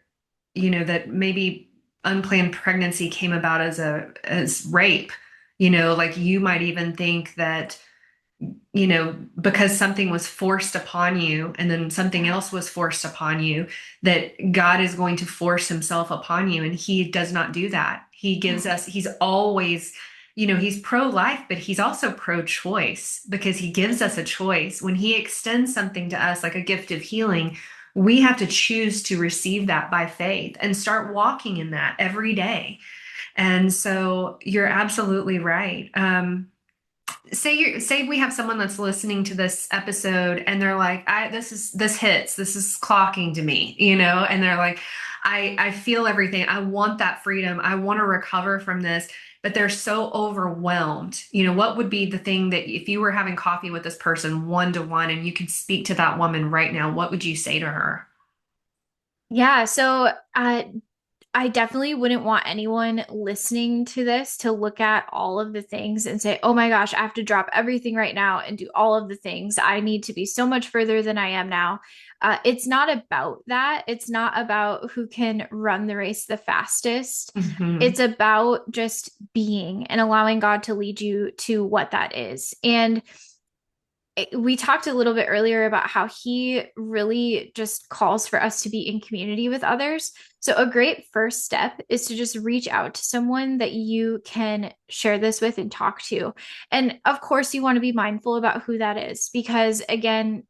that maybe unplanned pregnancy came about as rape, like you might even think that, because something was forced upon you and then something Yeah. else was forced upon you, that God is going to force himself upon you. And he does not do that. He gives Yeah. us, he's always, he's pro-life, but he's also pro-choice because he gives us a choice. When he extends something to us, like a gift of healing, we have to choose to receive that by faith and start walking in that every day. And so you're absolutely right. Say we have someone that's listening to this episode and they're like, this hits, this is clocking to me, and they're like, I feel everything. I want that freedom. I want to recover from this, but they're so overwhelmed. What would be the thing that if you were having coffee with this person one to one and you could speak to that woman right now, what would you say to her? Yeah, so I definitely wouldn't want anyone listening to this to look at all of the things and say, oh my gosh, I have to drop everything right now and do all of the things. I need to be so much further than I am now. It's not about that. It's not about who can run the race the fastest. Hmm. It's about just being and allowing God to lead you to what that is. And we talked a little bit earlier about how he really just calls for us to be in community with others. So, a great first step is to just reach out to someone that you can share this with and talk to. And of course, you want to be mindful about who that is because, again,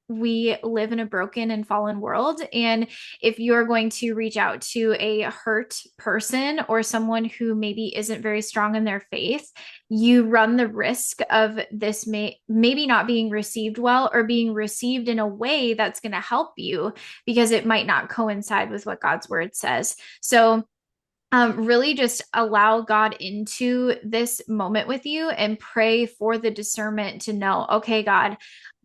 we live in a broken and fallen world. And if you're going to reach out to a hurt person or someone who maybe isn't very strong in their faith, you run the risk of this maybe not being received well or being received in a way that's going to help you because it might not coincide with what God's word says. So, really just allow God into this moment with you and pray for the discernment to know, okay, God,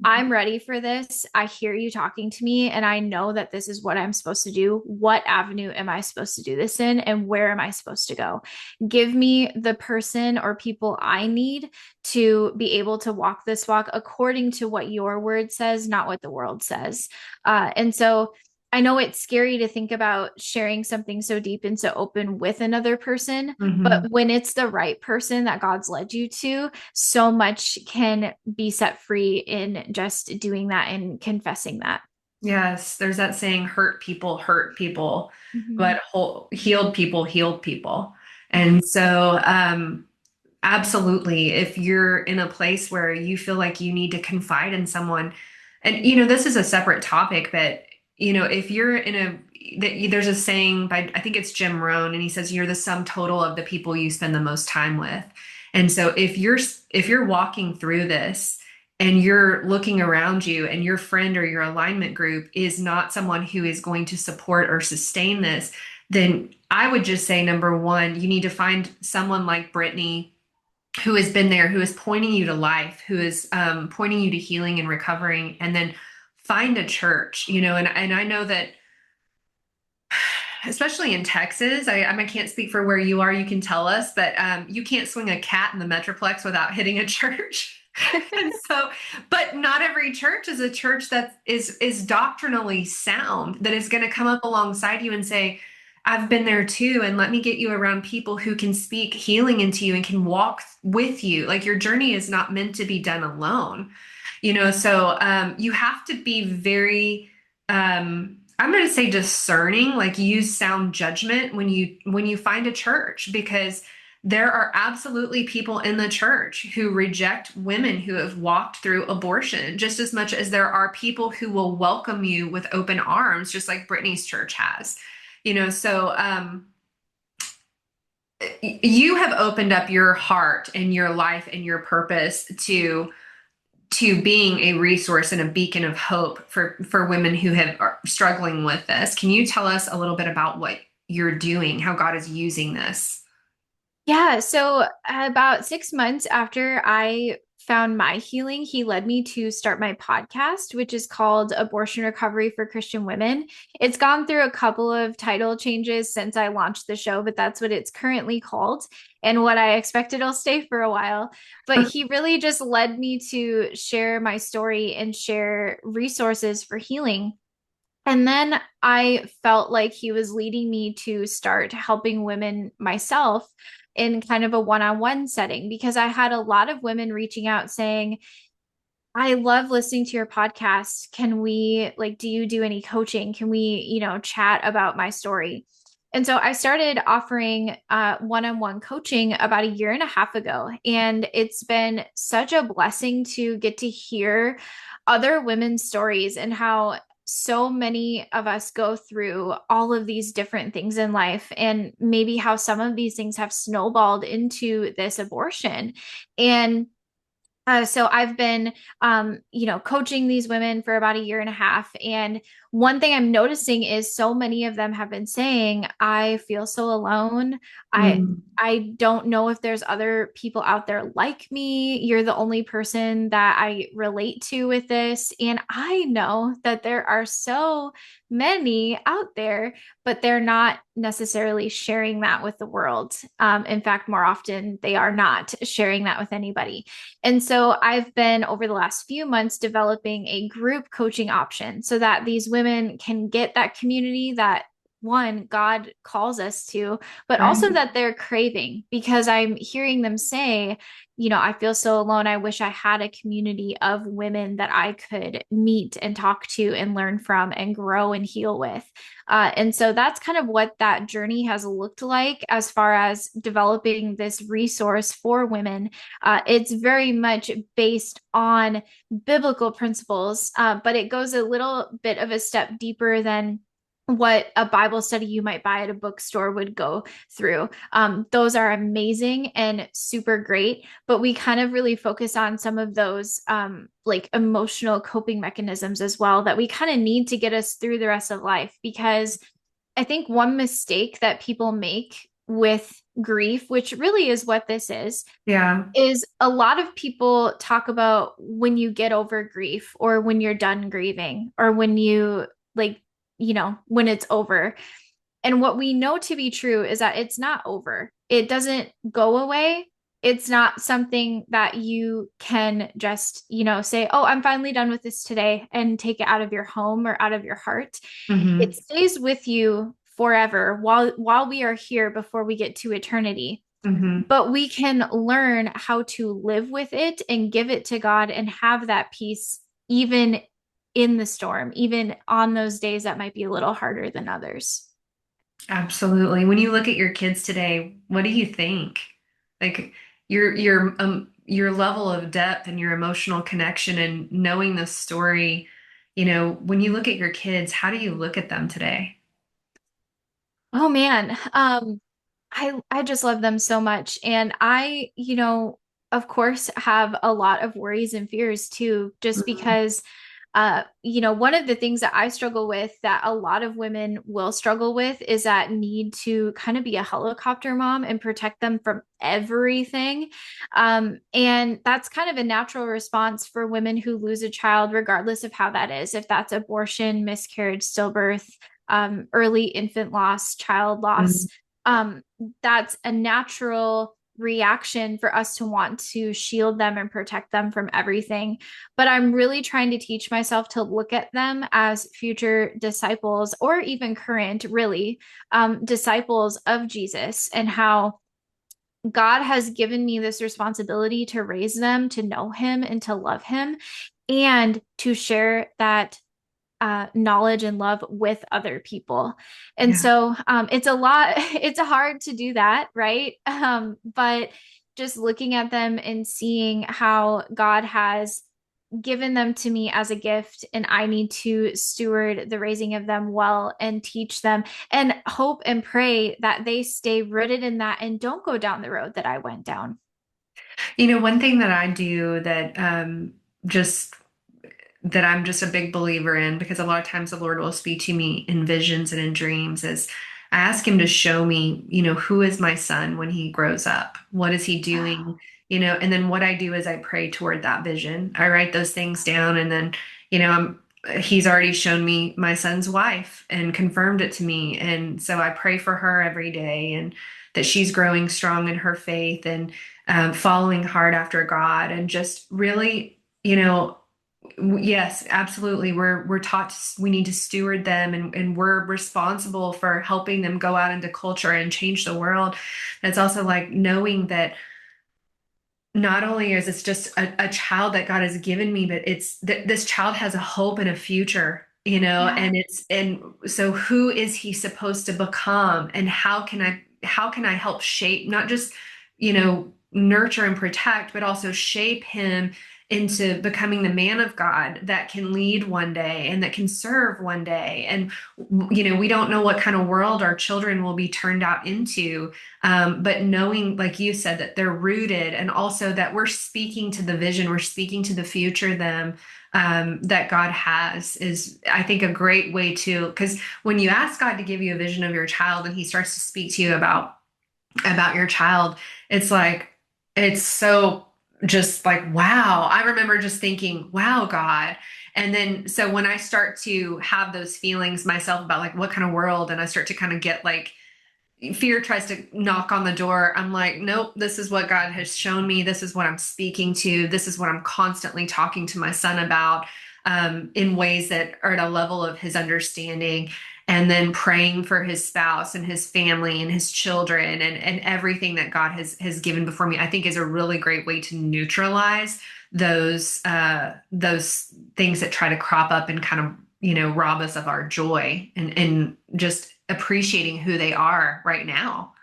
I'm ready for this. I hear you talking to me, and I know that this is what I'm supposed to do. What avenue am I supposed to do this in, and where am I supposed to go? Give me the person or people I need to be able to walk this walk according to what your word says, not what the world says. And so, I know it's scary to think about sharing something so deep and so open with another person, but Hmm. when it's the right person that God's led you to, so much can be set free in just doing that and confessing that. Yes, there's that saying, hurt people, Mhm. but healed people. Yeah. And so, absolutely, if you're in a place where you feel like you need to confide in someone, and this is a separate topic, but if you're in there's a saying by, I think it's Jim Rohn, and he says you're the sum total of the people you spend the most time with. And so if you're walking through this and you're looking around you and your friend or your alignment group is not someone who is going to support or sustain this, then I would just say number one, you need to find someone like Brittany who has been there, who is pointing you to life, who is pointing you to healing and recovering, and then find a church, and I know that especially in Texas, I can't speak for where you are. You can tell us, but you can't swing a cat in the Metroplex without hitting a church. And so, but not every church is a church that is doctrinally sound, that is going to come up alongside you and say, I've been there too, and let me get you around people who can speak healing into you and can walk with you. Like your journey is not meant to be done alone, so you have to be very I'm going to say discerning, like use sound judgment when you find a church, because there are absolutely people in the church who reject women who have walked through abortion just as much as there are people who will welcome you with open arms, just like Brittany's church has. So you have opened up your heart and your life and your purpose to to being a resource and a beacon of hope for women who are struggling with this. Can you tell us a little bit about what you're doing, how God is using this? Yeah, so about 6 months after I found my healing, he led me to start my podcast, which is called Abortion Recovery for Christian Women. It's gone through a couple of title changes since I launched the show, but that's what it's currently called. And what I expect it'll stay for a while. But he really just led me to share my story and share resources for healing. And then I felt like he was leading me to start helping women myself in kind of a one-on-one setting because I had a lot of women reaching out saying, I love listening to your podcast. Can we, like, do you do any coaching? Can we, chat about my story? And so I started offering one-on-one coaching about a year and a half ago. And it's been such a blessing to get to hear other women's stories and how so many of us go through all of these different things in life, and maybe how some of these things have snowballed into this abortion. And so I've been, coaching these women for about a year and a half. And one thing I'm noticing is so many of them have been saying, I feel so alone. I, Mm. I don't know if there's other people out there like me. You're the only person that I relate to with this. And I know that there are so many out there, but they're not necessarily sharing that with the world. In fact, more often, they are not sharing that with anybody. And so I've been over the last few months developing a group coaching option so that these women can get that community that one, God calls us to, but also Right. that they're craving, because I'm hearing them say, I feel so alone. I wish I had a community of women that I could meet and talk to and learn from and grow and heal with. And so that's kind of what that journey has looked like as far as developing this resource for women. It's very much based on biblical principles, but it goes a little bit of a step deeper than what a Bible study you might buy at a bookstore would go through. Those are amazing and super great, but we kind of really focus on some of those like emotional coping mechanisms as well that we kind of need to get us through the rest of life. Because I think one mistake that people make with grief, which really is what this Yeah. is a lot of people talk about when you get over grief or when you're done grieving or when you like, when it's over. And what we know to be true is that it's not over. It doesn't go away. It's not something that you can just, say, oh, I'm finally done with this today and take it out of your home or out of your heart. It Hmm. stays with you forever while we are here before we get to eternity, Hmm. but we can learn how to live with it and give it to God and have that peace even in the storm, even on those days that might be a little harder than others. Absolutely. When you look at your kids today, what do you think? Like your level of depth and your emotional connection and knowing the story, when you look at your kids, how do you look at them today? Oh man, I just love them so much. And I, of course, have a lot of worries and fears too, just Mhm. because, one of the things that I struggle with that a lot of women will struggle with is that need to kind of be a helicopter mom and protect them from everything. And that's kind of a natural response for women who lose a child, regardless of how that is, if that's abortion, miscarriage, stillbirth, early infant loss, child loss. Mhm. um, that's a natural reaction for us to want to shield them and protect them from everything. But I'm really trying to teach myself to look at them as future disciples, or even current, really, disciples of Jesus, and how God has given me this responsibility to raise them to know him and to love him and to share that knowledge and love with other people. And Yeah. so it's a lot, it's hard to do that, right? But just looking at them and seeing how God has given them to me as a gift, and I need to steward the raising of them well and teach them and hope and pray that they stay rooted in that and don't go down the road that I went down. One thing that I do that just that I'm just a big believer in, because a lot of times the Lord will speak to me in visions and in dreams, as I ask him to show me, who is my son when he grows up? What is he Wow. doing? And then what I do is I pray toward that vision. I write those things down, and then, he's already shown me my son's wife and confirmed it to me. And so I pray for her every day, and that she's growing strong in her faith, and following hard after God, and just really, yes, absolutely. We're taught we need to steward them, and we're responsible for helping them go out into culture and change the world. It's also like knowing that not only is this just a child that God has given me, but it's that this child has a hope and a future, Yeah. and so who is he supposed to become, and how can I help shape, not just, nurture and protect, but also shape him into becoming the man of God that can lead one day and that can serve one day. And we don't know what kind of world our children will be turned out into, but knowing, like you said, that they're rooted, and also that we're speaking to the vision, we're speaking to the future them, that God has, is, I think, a great way to, because when you ask God to give you a vision of your child and he starts to speak to you about your child, it's like, it's so just like, wow. I remember just thinking, wow, God. And then, so when I start to have those feelings myself about like what kind of world, and I start to kind of get like, fear tries to knock on the door, I'm like, nope, this is what God has shown me. This is what I'm speaking to. This is what I'm constantly talking to my son about, in ways that are at a level of his understanding. And then praying for his spouse and his family and his children, and everything that God has given before me, I think is a really great way to neutralize those things that try to crop up and kind of, rob us of our joy, and just appreciating who they are right now.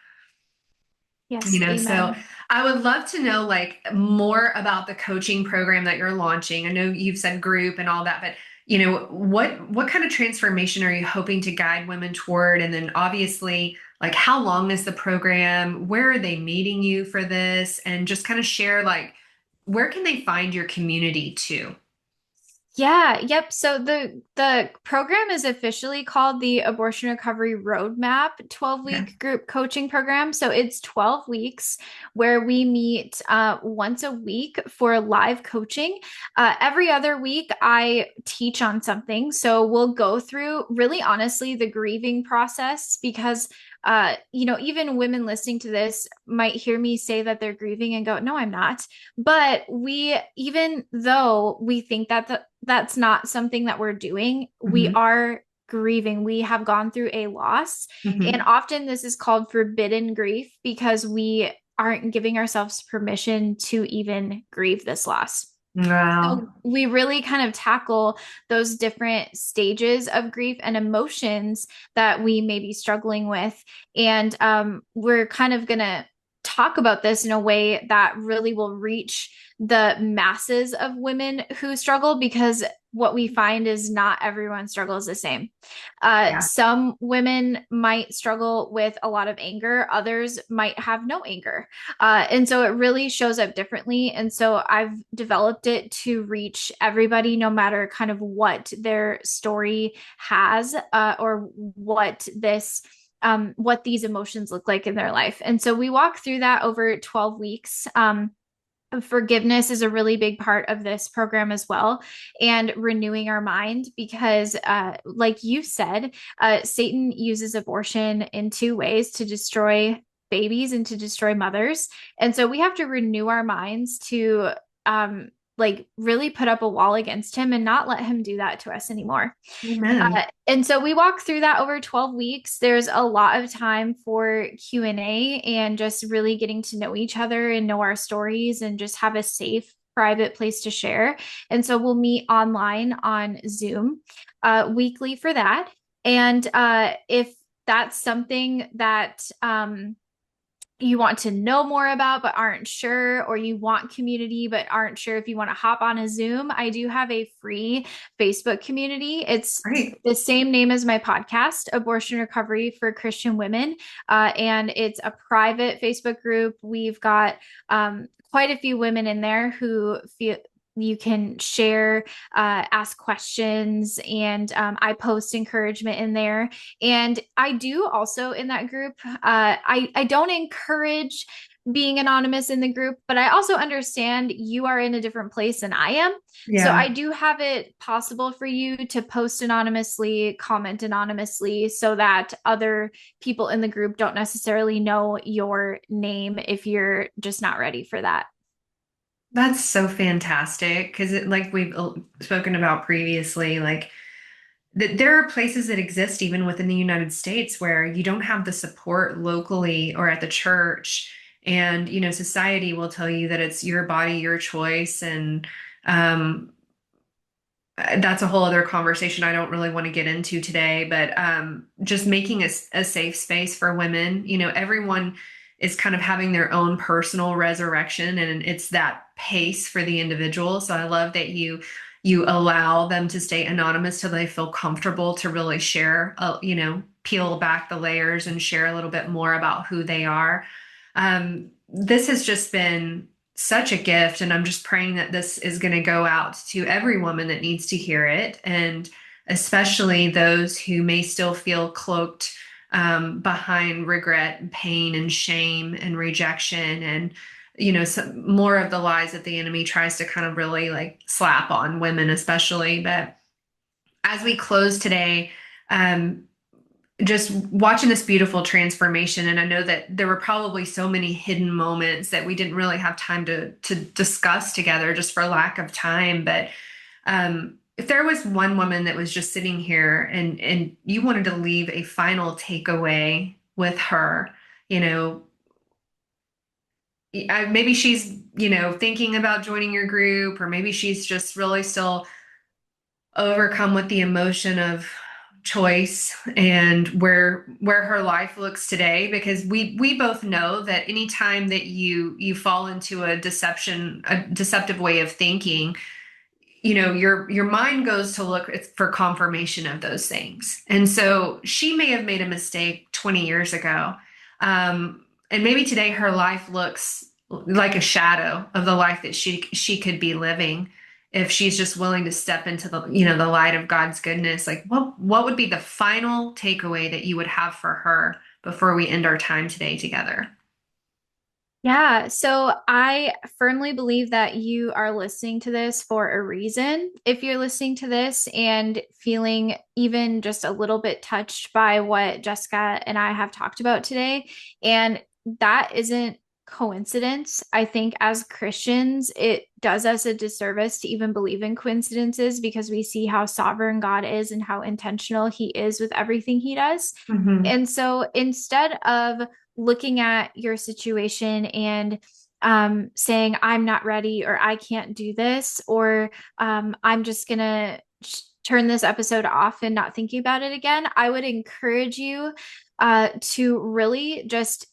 Yes. So Amen. I would love to know like more about the coaching program that you're launching. I know you've said group and all that, but what kind of transformation are you hoping to guide women toward? And then obviously, like, how long is the program? Where are they meeting you for this? And just kind of share, like, where can they find your community too? Yeah, yep. So the program is officially called the Abortion Recovery Roadmap Okay. 12-week group coaching program. So it's 12 weeks where we meet once a week for live coaching. Every other week, I teach on something. So we'll go through, really honestly, the grieving process, because even women listening to this might hear me say that they're grieving and go, no, I'm not. But even though we think that that's not something that we're doing, we Hmm. are grieving. We have gone through a loss. And Hmm. often this is called forbidden grief because we aren't giving ourselves permission to even grieve this loss. Wow. So we really kind of tackle those different stages of grief and emotions that we may be struggling with. And we're kind of going to talk about this in a way that really will reach the masses of women who struggle, because what we find is not everyone struggles the same. Yeah. Some women might struggle with a lot of anger, others might have no anger. And so it really shows up differently. And so I've developed it to reach everybody, no matter kind of what their story has, or what these emotions look like in their life. And so we walk through that over 12 weeks. Forgiveness is a really big part of this program as well, and renewing our mind, because like you said, Satan uses abortion in two ways: to destroy babies and to destroy mothers. And so we have to renew our minds to like really put up a wall against him and not let him do that to us anymore. Amen. And so we walk through that over 12 weeks. There's a lot of time for Q&A and just really getting to know each other and know our stories and just have a safe, private place to share. And so we'll meet online on Zoom weekly for that. And if that's something that you want to know more about but aren't sure, or you want community but aren't sure if you want to hop on a Zoom, I do have a free Facebook community. It's Great. the same name as my podcast, Abortion Recovery for Christian Women. And it's a private Facebook group. We've got quite a few women in there who you can share, ask questions, and I post encouragement in there. And I do also in that group, I don't encourage being anonymous in the group, but I also understand you are in a different place than I am. So Yeah. I do have it possible for you to post anonymously, comment anonymously, so that other people in the group don't necessarily know your name if you're just not ready for that. That's so fantastic because like we've spoken about previously, like there are places that exist even within the United States where you don't have the support locally or at the church. And, society will tell you that it's your body, your choice. And um, that's a whole other conversation I don't really want to get into today. But just making a safe space for women, everyone is kind of having their own personal resurrection, and it's that pace for the individual. So I love that you allow them to stay anonymous till they feel comfortable to really share, peel back the layers and share a little bit more about who they are. This has just been such a gift, and I'm just praying that this is going to go out to every woman that needs to hear it, and especially those who may still feel cloaked behind regret and pain and shame and rejection, and some more of the lies that the enemy tries to kind of really like slap on women especially. But as we close today, um, just watching this beautiful transformation, and I know that there were probably so many hidden moments that we didn't really have time to discuss together just for lack of time. But if there was one woman that was just sitting here and you wanted to leave a final takeaway with her, you know maybe she's thinking about joining your group, or maybe she's just really still overcome with the emotion of choice and where her life looks today, because we both know that anytime that you fall into a deceptive way of thinking, your mind goes to look for confirmation of those things. And so she may have made a mistake 20 years ago, and maybe today her life looks like a shadow of the life that she could be living if she's just willing to step into the light of God's goodness. Like what would be the final takeaway that you would have for her before we end our time today together? Yeah, so I firmly believe that you are listening to this for a reason. If you're listening to this and feeling even just a little bit touched by what Jessica and I have talked about today, and that isn't coincidence. I think as Christians, it does us a disservice to even believe in coincidences because we see how sovereign God is and how intentional He is with everything He does. Mm-hmm. And so instead of looking at your situation and saying, I'm not ready, or I can't do this, or I'm just going to turn this episode off and not thinking about it again, I would encourage you to really just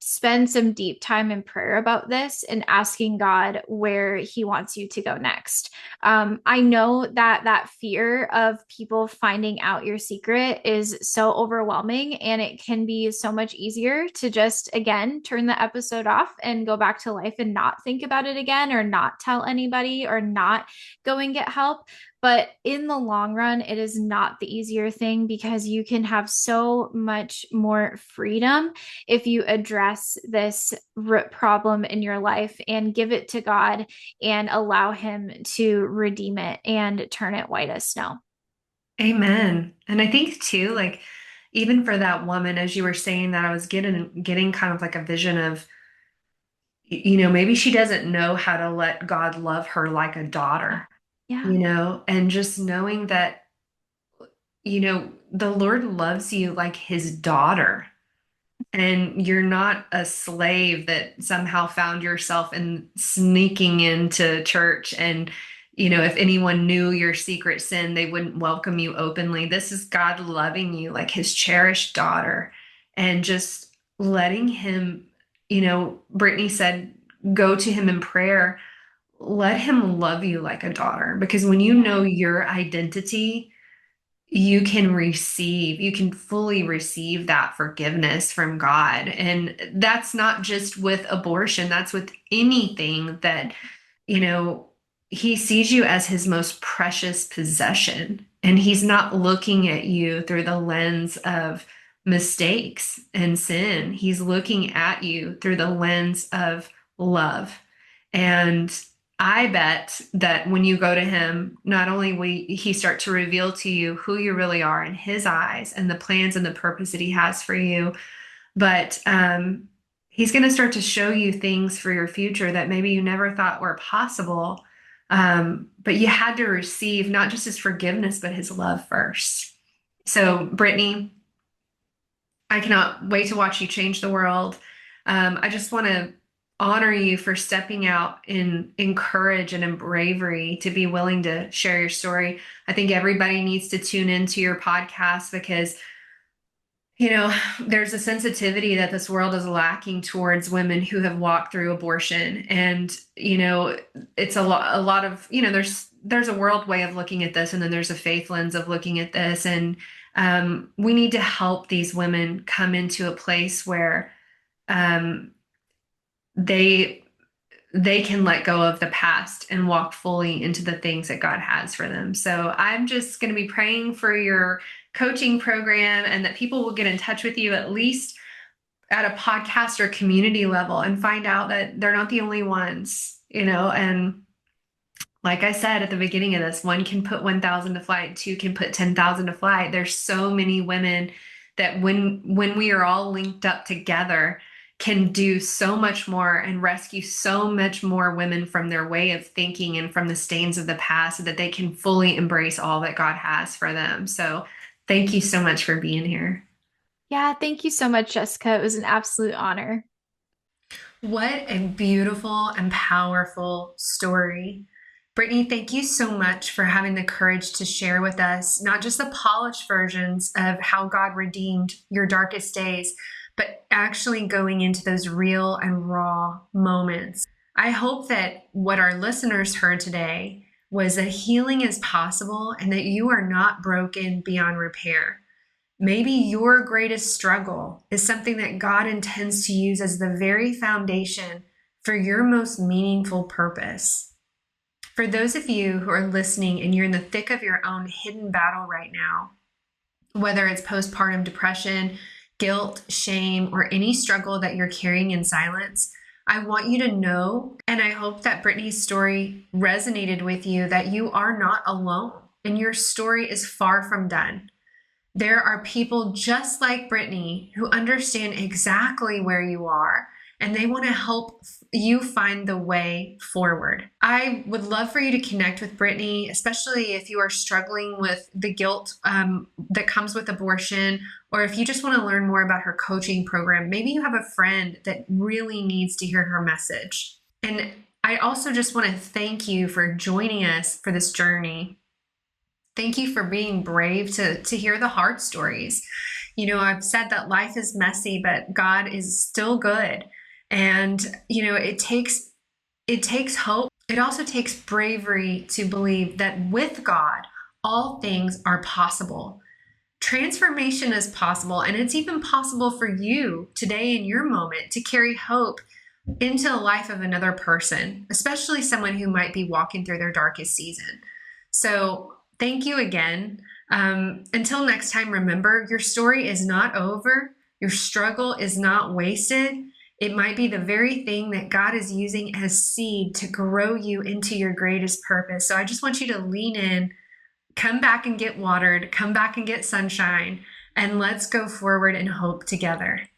spend some deep time in prayer about this and asking God where He wants you to go next. I know that that fear of people finding out your secret is so overwhelming, and it can be so much easier to just, again, turn the episode off and go back to life and not think about it again, or not tell anybody, or not go and get help. But in the long run, it is not the easier thing, because you can have so much more freedom if you address this root problem in your life and give it to God and allow Him to redeem it and turn it white as snow. Amen. And I think too, like even for that woman, as you were saying that, I was getting kind of like a vision of, maybe she doesn't know how to let God love her like a Yeah. daughter, Yeah. and just knowing that, the Lord loves you like his daughter. And you're not a slave that somehow found yourself in sneaking into church. And, if anyone knew your secret sin, they wouldn't welcome you openly. This is God loving you like his cherished daughter, and just letting him, Brittany said, go to him in prayer. Let him love you like a daughter, because when you Yeah. know your identity, you can fully receive that forgiveness from God. And that's not just with abortion, that's with anything that, you know, he sees you as his most precious possession, and he's not looking at you through the lens of mistakes and sin. He's looking at you through the lens of love. And I bet that when you go to him, not only will he start to reveal to you who you really are in his eyes and the plans and the purpose that he has for you, but he's going to start to show you things for your future that maybe you never thought were possible. But you had to receive not just his forgiveness, but his love first. So, Brittany, I cannot wait to watch you change the world. I just want to honor you for stepping out in courage and in bravery to be willing to share your story. I think everybody needs to tune into your podcast because there's a sensitivity that this world is lacking towards women who have walked through abortion. And, it's a lot of, there's a world way of looking at this, and then there's a faith lens of looking at this. And we need to help these women come into a place where they can let go of the past and walk fully into the things that God has for them. So I'm just going to be praying for your coaching program and that people will get in touch with you at least at a podcast or community level and find out that they're not the only ones, and like I said at the beginning of this, one can put 1,000 to flight, two can put 10,000 to flight. There's so many women that when we are all linked up together, can do so much more and rescue so much more women from their way of thinking and from the stains of the past so that they can fully embrace all that God has for them. So thank you so much for being here. Yeah, thank you so much, Jessica. It was an absolute honor. What a beautiful and powerful story. Brittany, thank you so much for having the courage to share with us not just the polished versions of how God redeemed your darkest days, but actually going into those real and raw moments. I hope that what our listeners heard today was that healing is possible and that you are not broken beyond repair. Maybe your greatest struggle is something that God intends to use as the very foundation for your most meaningful purpose. For those of you who are listening and you're in the thick of your own hidden battle right now, whether it's postpartum depression, guilt, shame, or any struggle that you're carrying in silence, I want you to know, and I hope that Brittany's story resonated with you, that you are not alone and your story is far from done. There are people just like Brittany who understand exactly where you are, and they want to help you find the way forward. I would love for you to connect with Brittany, especially if you are struggling with the guilt that comes with abortion, or if you just want to learn more about her coaching program. Maybe you have a friend that really needs to hear her message. And I also just want to thank you for joining us for this journey. Thank you for being brave to hear the hard stories. I've said that life is messy, but God is still good. And, it takes hope. It also takes bravery to believe that with God, all things are possible. Transformation is possible, and it's even possible for you today in your moment to carry hope into the life of another person, especially someone who might be walking through their darkest season. So thank you again. Until next time, remember, your story is not over. Your struggle is not wasted. It might be the very thing that God is using as seed to grow you into your greatest purpose. So I just want you to lean in, come back and get watered, come back and get sunshine, and let's go forward in hope together.